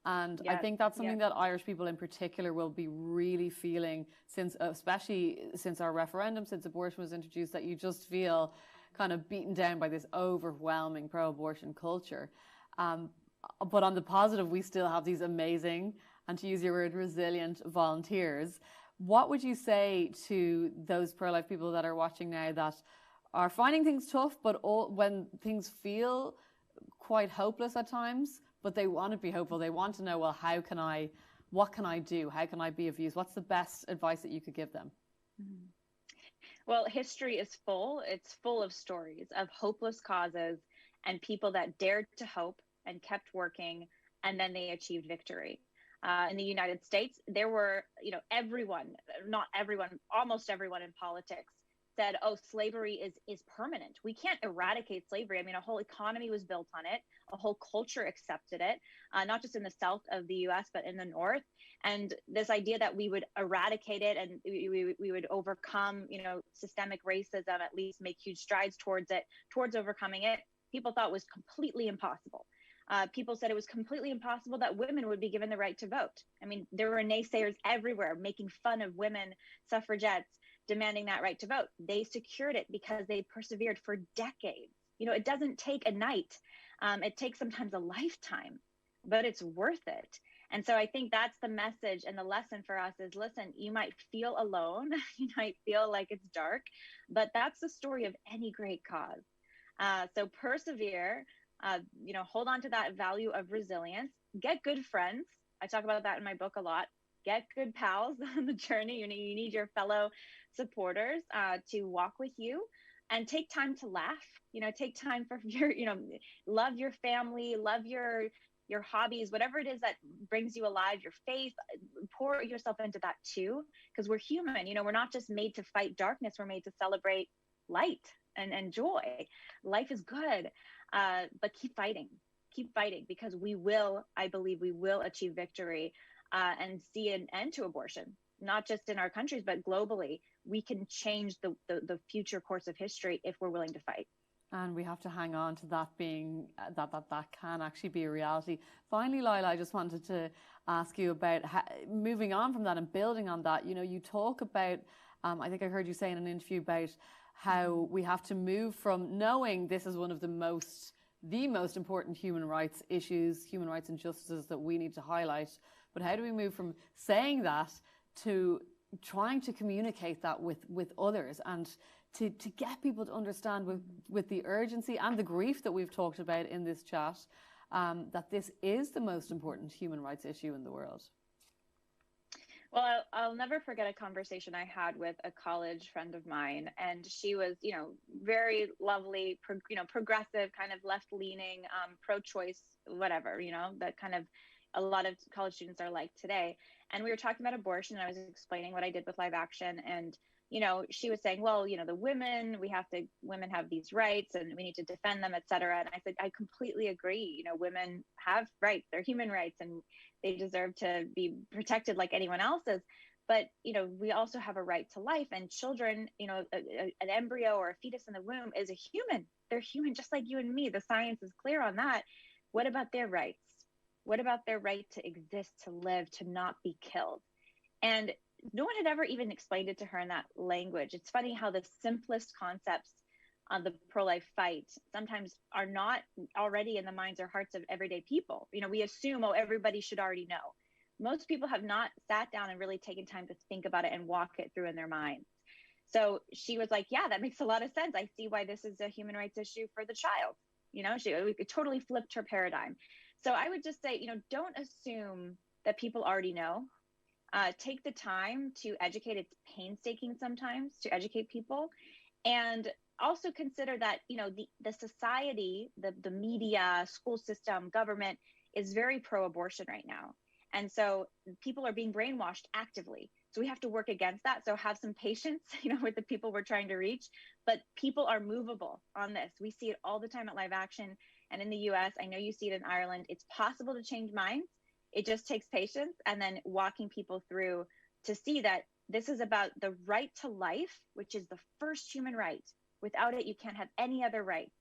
And I think that's something that Irish people in particular will be really feeling, especially since our referendum, since abortion was introduced, that you just feel kind of beaten down by this overwhelming pro-abortion culture. But on the positive, we still have these amazing, and to use your word, resilient volunteers. What would you say to those pro-life people that are watching now that are finding things tough, but when things feel quite hopeless at times, but they want to be hopeful, they want to know, well, what can I do? How can I be of use? What's the best advice that you could give them? Mm-hmm. Well, history is full. It's full of stories of hopeless causes and people that dared to hope and kept working, and then they achieved victory. In the United States, there were, everyone, not everyone, almost everyone in politics said, oh, slavery is permanent. We can't eradicate slavery. I mean, a whole economy was built on it. A whole culture accepted it, not just in the south of the US, but in the north. And this idea that we would eradicate it and we would overcome, systemic racism, at least make huge strides towards overcoming it, people thought was completely impossible. People said it was completely impossible that women would be given the right to vote. I mean, there were naysayers everywhere making fun of women suffragettes demanding that right to vote. They secured it because they persevered for decades. It doesn't take a night. It takes sometimes a lifetime, but it's worth it. And so I think that's the message and the lesson for us is, listen, you might feel alone. You might feel like it's dark, but that's the story of any great cause. So persevere. Hold on to that value of resilience, get good friends. I talk about that in my book a lot. Get good pals on the journey. You need your fellow supporters to walk with you, and take time to laugh. Take time for love your family, love your hobbies, whatever it is that brings you alive, your faith, pour yourself into that too, because we're human. We're not just made to fight darkness. We're made to celebrate light and joy. Life is good. But keep fighting, because I believe we will achieve victory and see an end to abortion, not just in our countries, but globally. We can change the future course of history if we're willing to fight. And we have to hang on to that being, that can actually be a reality. Finally, Lila, I just wanted to ask you about moving on from that and building on that. You talk about, I think I heard you say in an interview about how we have to move from knowing this is one of the most important human rights issues, human rights injustices that we need to highlight. But how do we move from saying that to trying to communicate that with others and to get people to understand with the urgency and the grief that we've talked about in this chat, that this is the most important human rights issue in the world? Well, I'll never forget a conversation I had with a college friend of mine, and she was, very lovely, progressive, kind of left-leaning, pro-choice, whatever, that kind of a lot of college students are like today. And we were talking about abortion, and I was explaining what I did with Live Action, and she was saying, well, the women have these rights and we need to defend them, et cetera. And I said, I completely agree. Women have rights, they're human rights, and they deserve to be protected like anyone else's. But, we also have a right to life, and children, an embryo or a fetus in the womb is a human. They're human, just like you and me. The science is clear on that. What about their rights? What about their right to exist, to live, to not be killed? And no one had ever even explained it to her in that language. It's funny how the simplest concepts on the pro-life fight sometimes are not already in the minds or hearts of everyday people. We assume, everybody should already know. Most people have not sat down and really taken time to think about it and walk it through in their minds. So she was like, yeah, that makes a lot of sense. I see why this is a human rights issue for the child. She totally flipped her paradigm. So I would just say, don't assume that people already know. Take the time to educate. It's painstaking sometimes to educate people. And also consider that, the society, the media, school system, government is very pro-abortion right now. And so people are being brainwashed actively. So we have to work against that. So have some patience, with the people we're trying to reach. But people are movable on this. We see it all the time at Live Action and in the US. I know you see it in Ireland. It's possible to change minds. It just takes patience and then walking people through to see that This is about the right to life, which is the first human right. Without it, you can't have any other rights.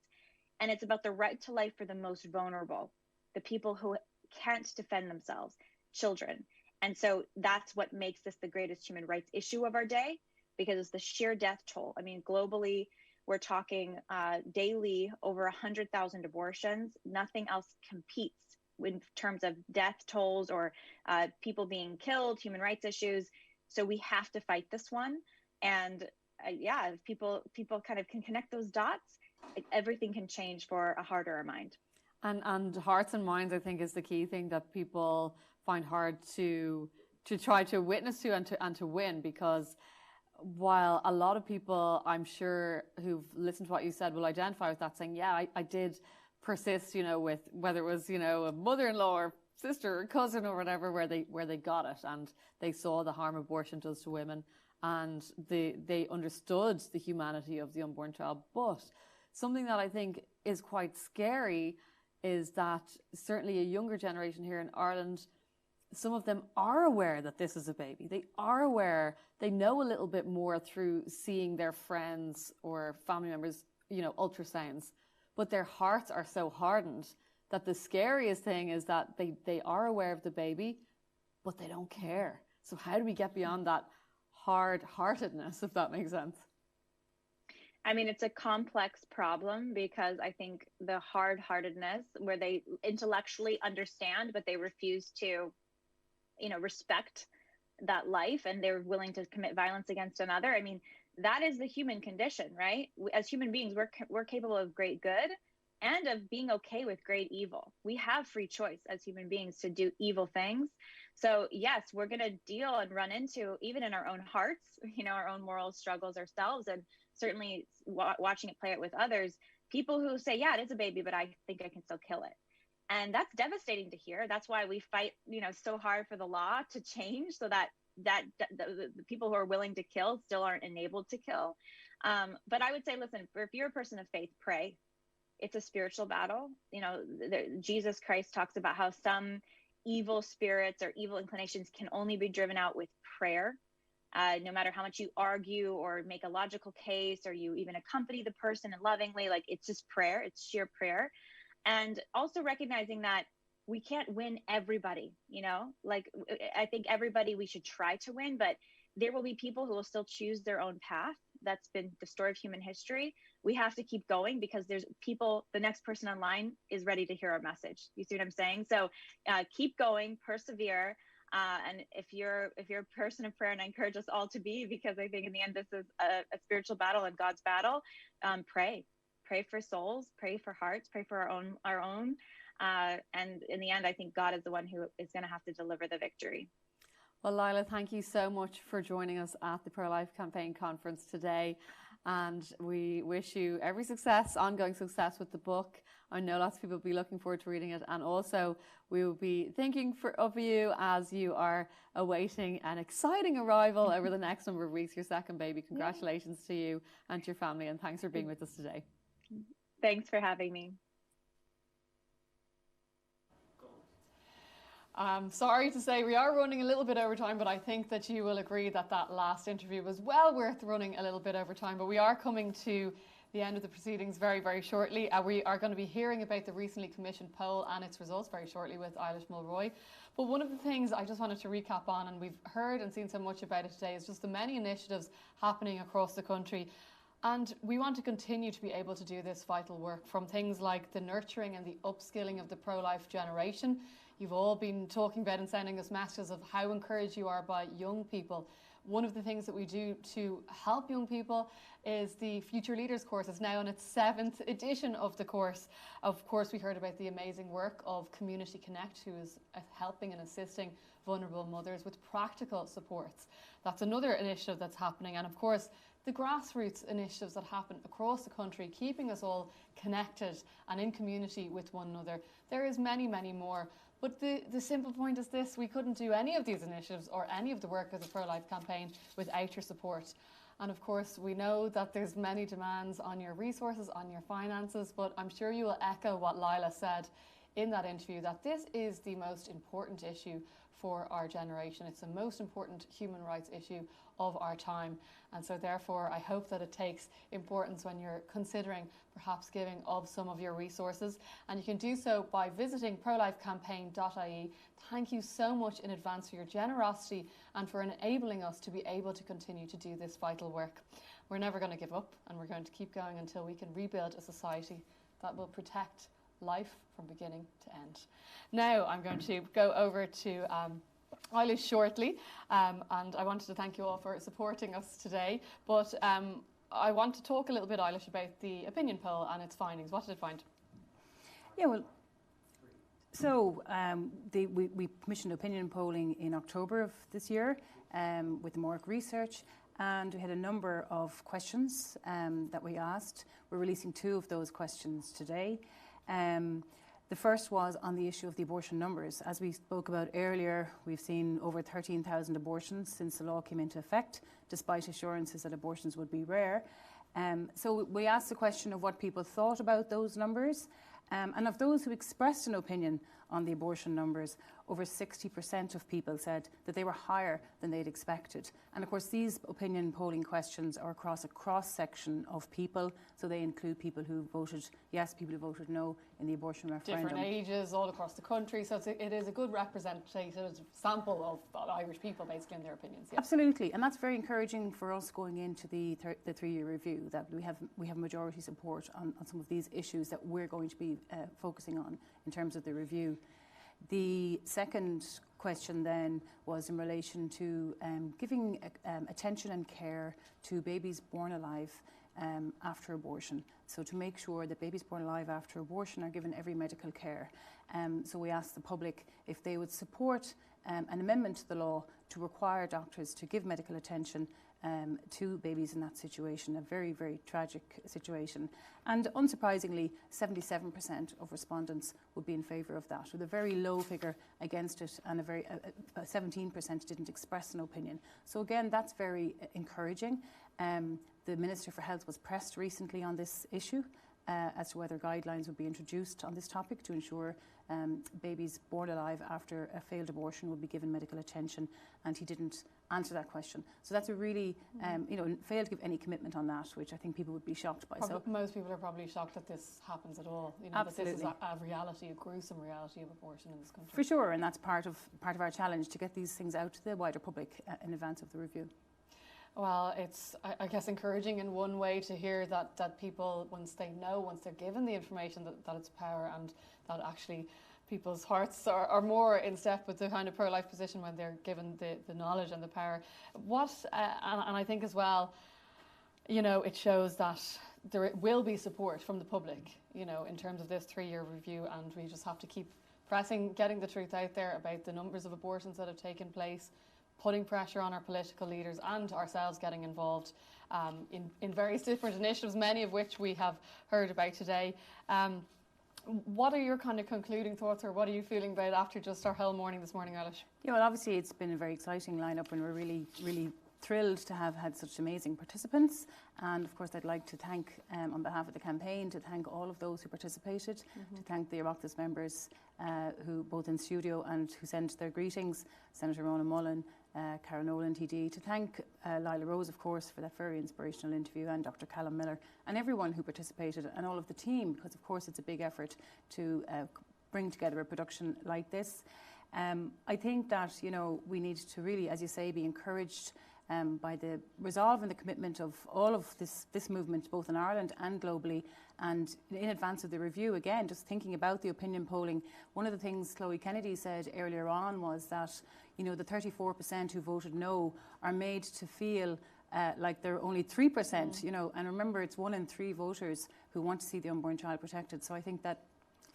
And it's about the right to life for the most vulnerable, the people who can't defend themselves, children. And so that's what makes this the greatest human rights issue of our day, because it's the sheer death toll. I mean, globally, we're talking daily over 100,000 abortions. Nothing else competes in terms of death tolls or people being killed, human rights issues. So we have to fight this one. And yeah, if people kind of can connect those dots, everything can change for a heart or a mind. And hearts and minds, I think, is the key thing that people find hard to try to witness to and to win, because while a lot of people, I'm sure, who've listened to what you said will identify with that, saying, yeah, I did persist, with whether it was, a mother-in-law or sister or cousin or whatever, where they got it and they saw the harm abortion does to women, and they understood the humanity of the unborn child. But something that I think is quite scary is that certainly a younger generation here in Ireland, some of them are aware that this is a baby. They are aware, they know a little bit more through seeing their friends or family members, ultrasounds, but their hearts are so hardened that the scariest thing is that they are aware of the baby, but they don't care. So how do we get beyond that hard-heartedness, if that makes sense? I mean, it's a complex problem, because I think the hard-heartedness, where they intellectually understand, but they refuse to, respect that life, and they're willing to commit violence against another. I mean, that is the human condition, right? As human beings, we're capable of great good and of being okay with great evil. We have free choice as human beings to do evil things. So yes, we're going to deal and run into, even in our own hearts, our own moral struggles ourselves, and certainly watching it play out with others, people who say, yeah, it is a baby, but I think I can still kill it. And that's devastating to hear. That's why we fight, so hard for the law to change, so that the people who are willing to kill still aren't enabled to kill. But I would say, listen, if you're a person of faith, pray. It's a spiritual battle. Jesus Christ talks about how some evil spirits or evil inclinations can only be driven out with prayer. No matter how much you argue or make a logical case, or you even accompany the person lovingly, like, it's just prayer. It's sheer prayer. And also recognizing that we can't win everybody, I think everybody we should try to win, but there will be people who will still choose their own path. That's been the story of human history. We have to keep going, because there's people, the next person online is ready to hear our message. You see what I'm saying? So keep going, persevere. And if you're a person of prayer, and I encourage us all to be, because I think in the end, this is a spiritual battle and God's battle, pray for souls, pray for hearts, pray for our own. And in the end, I think God is the one who is going to have to deliver the victory. Well, Lila, thank you so much for joining us at the Pro-Life Campaign Conference today. And we wish you every success, ongoing success with the book. I know lots of people will be looking forward to reading it. And also, we will be thinking of you as you are awaiting an exciting arrival over the next number of weeks, your second baby. Congratulations to you and to your family. And thanks for being with us today. Thanks for having me. Sorry to say we are running a little bit over time, but I think that you will agree that that last interview was well worth running a little bit over time. But we are coming to the end of the proceedings very, very shortly. We are going to be hearing about the recently commissioned poll and its results very shortly with Eilish Mulroy. But one of the things I just wanted to recap on, and we've heard and seen so much about it today, is just the many initiatives happening across the country. And we want to continue to be able to do this vital work, from things like the nurturing and the upskilling of the pro-life generation. You've all been talking about and sending us messages of how encouraged you are by young people. One of the things that we do to help young people is the Future Leaders course. It's now in its 7th edition of the course. Of course, we heard about the amazing work of Community Connect, who is helping and assisting vulnerable mothers with practical supports. That's another initiative that's happening. And of course, the grassroots initiatives that happen across the country, keeping us all connected and in community with one another. There is many, many more. But the simple point is this: we couldn't do any of these initiatives or any of the work of the Pro-Life Campaign without your support. And of course, we know that there's many demands on your resources, on your finances, but I'm sure you will echo what Lila said. in that interview that this is the most important issue for our generation. It's the most important human rights issue of our time. And so therefore, I hope that it takes importance when you're considering perhaps giving of some of your resources. And you can do so by visiting prolifecampaign.ie. Thank you so much in advance for your generosity and for enabling us to be able to continue to do this vital work. We're never going to give up, and we're going to keep going until we can rebuild a society that will protect life from beginning to end. Now I'm going to go over to Eilish shortly, and I wanted to thank you all for supporting us today, but I want to talk a little bit, Eilish, about the opinion poll and its findings. What did it find? Yeah, well, so we commissioned opinion polling in October of this year with the Morrick Research, and we had a number of questions that we asked. We're releasing 2 of those questions today. The first was on the issue of the abortion numbers. As we spoke about earlier, we've seen over 13,000 abortions since the law came into effect, despite assurances that abortions would be rare. So we asked the question of what people thought about those numbers. And of those who expressed an opinion on the abortion numbers, over 60% of people said that they were higher than they'd expected. And of course, these opinion polling questions are across a cross-section of people. So they include people who voted yes, people who voted no in the abortion referendum. Different ages all across the country. So it is a good representative sample of Irish people, basically, in their opinions. Yeah. Absolutely. And that's very encouraging for us going into the 3-year review, that we have majority support on some of these issues that we're going to be focusing on in terms of the review. The second question then was in relation to giving attention and care to babies born alive after abortion. So to make sure that babies born alive after abortion are given every medical care. So we asked the public if they would support an amendment to the law to require doctors to give medical attention to babies in that situation, a very, very tragic situation. And unsurprisingly, 77% of respondents would be in favour of that, with a very low figure against it, and 17% didn't express an opinion. So again, that's very encouraging. The Minister for Health was pressed recently on this issue as to whether guidelines would be introduced on this topic to ensure babies born alive after a failed abortion would be given medical attention, and he didn't answer that question. So that's a really, failed to give any commitment on that, which I think people would be shocked by. So most people are probably shocked that this happens at all. Absolutely. That this is a reality, a gruesome reality of abortion in this country. For sure, and that's part of our challenge, to get these things out to the wider public in advance of the review. Well, it's, I guess, encouraging in one way to hear that people, once they're given the information, that it's power, and that actually people's hearts are more in step with the kind of pro-life position when they're given the knowledge and the power. And I think as well, it shows that there will be support from the public, in terms of this 3-year review, and we just have to keep pressing, getting the truth out there about the numbers of abortions that have taken place, putting pressure on our political leaders and ourselves getting involved in various different initiatives, many of which we have heard about today. What are your kind of concluding thoughts, or what are you feeling about after just our whole morning this morning, Eilish? Yeah, well, obviously it's been a very exciting lineup, and we're really, really thrilled to have had such amazing participants. And of course, I'd like to thank, on behalf of the campaign, to thank all of those who participated, to thank the Oireachtas members who both in studio and who sent their greetings, Senator Rona Mullen, Karen Nolan TD, to thank Lila Rose, of course, for that very inspirational interview, and Dr. Callum Miller, and everyone who participated, and all of the team, because of course it's a big effort to bring together a production like this. I think that, we need to really, as you say, be encouraged by the resolve and the commitment of all of this movement, both in Ireland and globally. And in advance of the review, again, just thinking about the opinion polling, one of the things Chloe Kennedy said earlier on was that, the 34% who voted no are made to feel like they're only 3%, and remember, it's 1 in 3 voters who want to see the unborn child protected. So I think that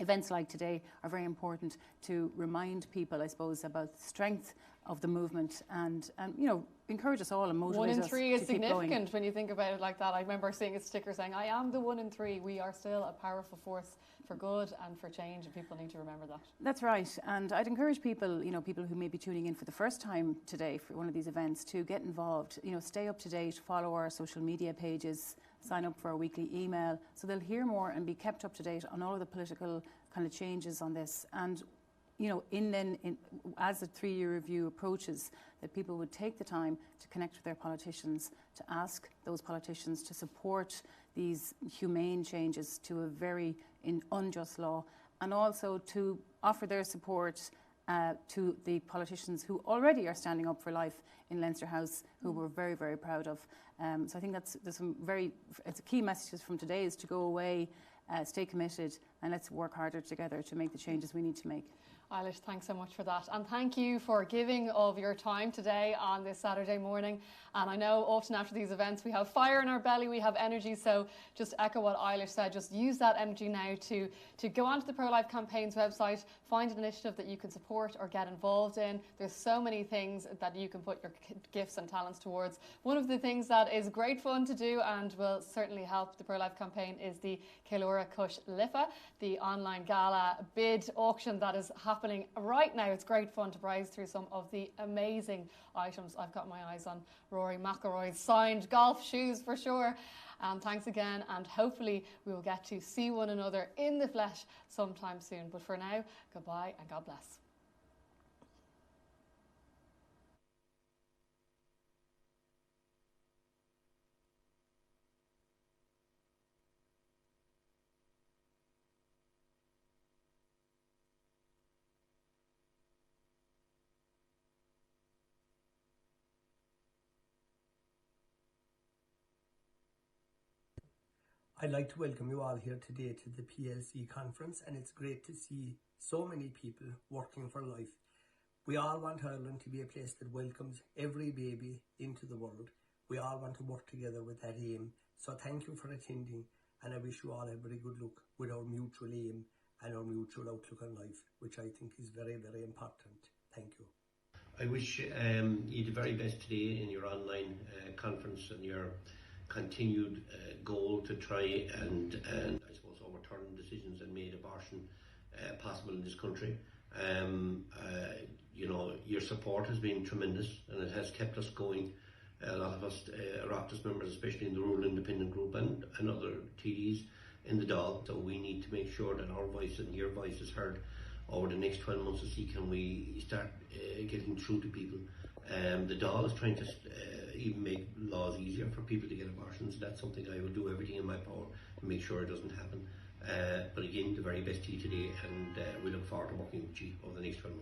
events like today are very important to remind people, I suppose, about the strength of the movement, and encourage us all and motivate us to keep going. 1 in 3 is significant when you think about it like that. I remember seeing a sticker saying, "I am the 1 in 3. We are still a powerful force for good and for change," and people need to remember that. That's right, and I'd encourage people, people who may be tuning in for the first time today for one of these events, to get involved. Stay up to date, follow our social media pages, sign up for our weekly email, so they'll hear more and be kept up to date on all of the political kind of changes on this. And you know, as the 3-year review approaches, that people would take the time to connect with their politicians, to ask those politicians to support these humane changes to a very unjust law, and also to offer their support to the politicians who already are standing up for life in Leinster House, who we're very, very proud of. So I think it's a key messages from today is to go away, stay committed, and let's work harder together to make the changes we need to make. Eilish, thanks so much for that. And thank you for giving of your time today on this Saturday morning. And I know often after these events we have fire in our belly, we have energy. So just echo what Eilish said, just use that energy now to go onto the Pro-Life Campaign's website, find an initiative that you can support or get involved in. There's so many things that you can put your gifts and talents towards. One of the things that is great fun to do and will certainly help the Pro-Life Campaign is the Célura Cush Lifa, the online gala bid auction that is happening right now. It's great fun to browse through some of the amazing items. I've got my eyes on Rory McIlroy's signed golf shoes for sure. Thanks again, and hopefully we will get to see one another in the flesh sometime soon. But for now, goodbye and God bless. I'd like to welcome you all here today to the PLC conference, and it's great to see so many people working for life. We all want Ireland to be a place that welcomes every baby into the world. We all want to work together with that aim. So thank you for attending, and I wish you all a very good luck with our mutual aim and our mutual outlook on life, which I think is very, very important. Thank you. I wish you the very best today in your online conference and your continued goal to try and I suppose overturn decisions and made abortion possible in this country. You know, your support has been tremendous and it has kept us going. A lot of us Oireachtas members, especially in the Rural Independent Group and other TDs in the Dáil, so we need to make sure that our voice and your voice is heard over the next 12 months to see can we start getting through to people. The Dáil is trying to even make laws easier for people to get abortions. That's something I will do everything in my power to make sure it doesn't happen. But again, the very best to you today, and we look forward to working with you over the next 12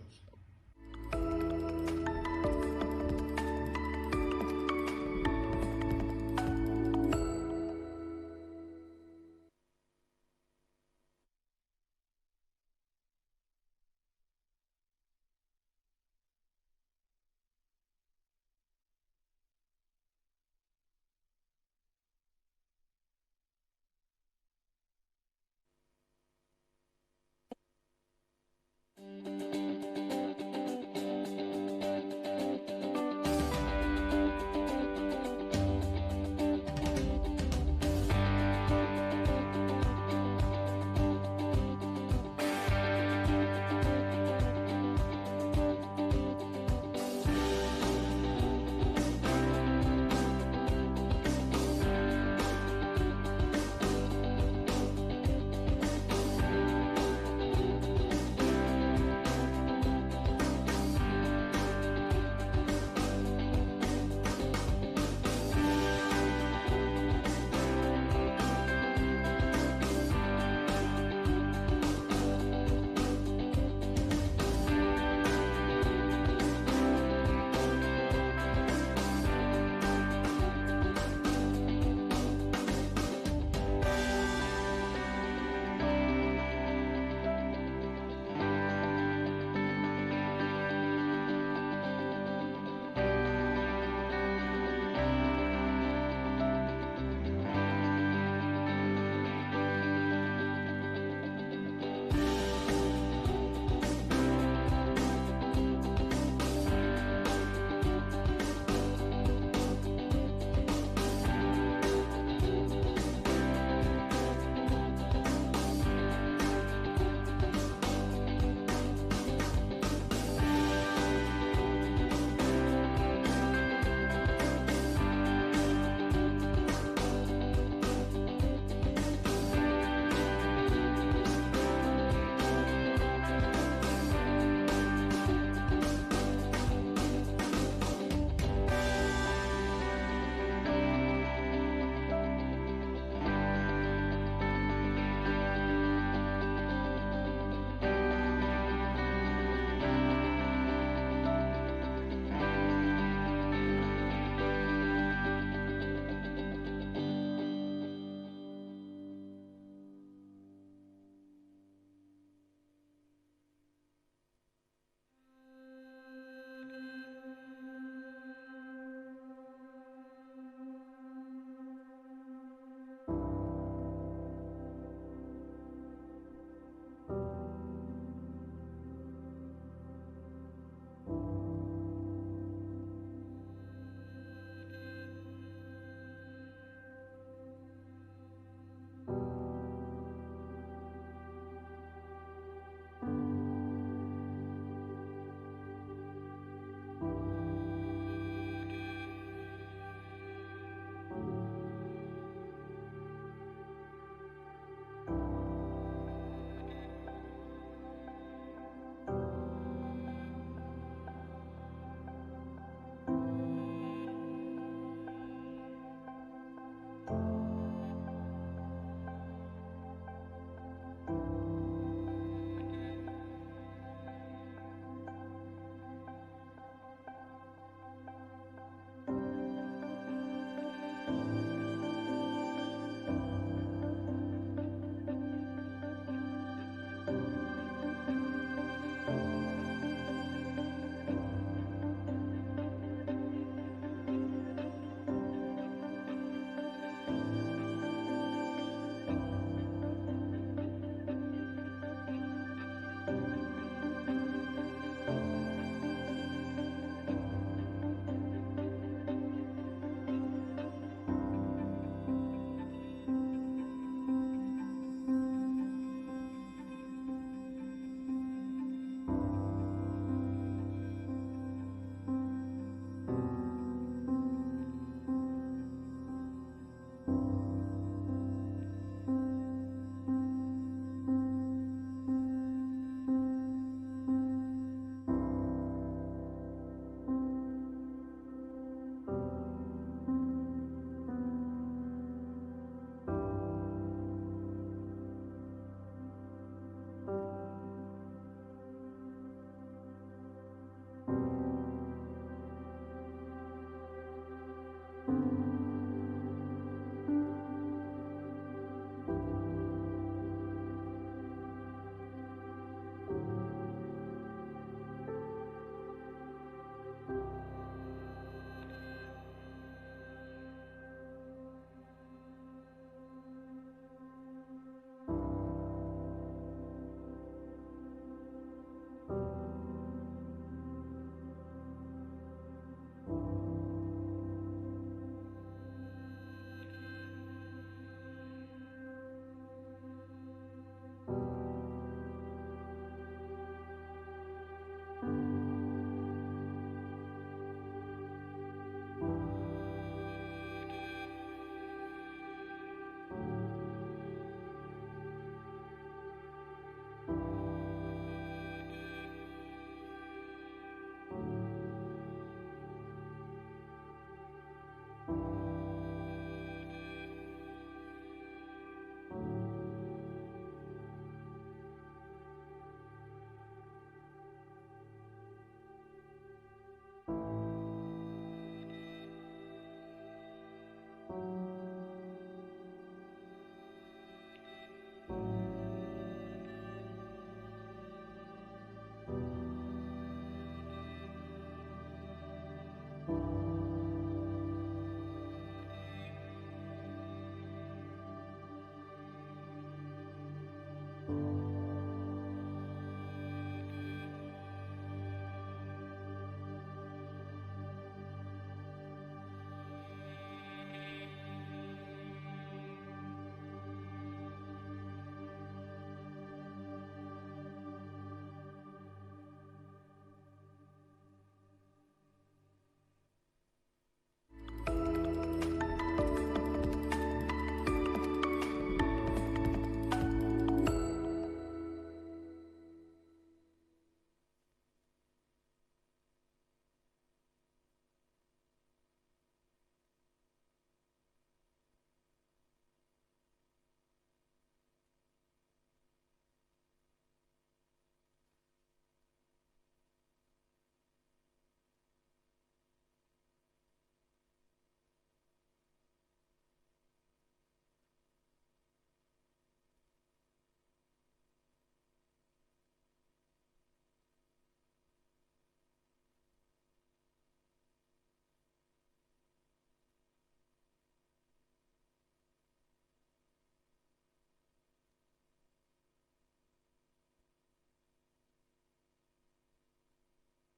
months.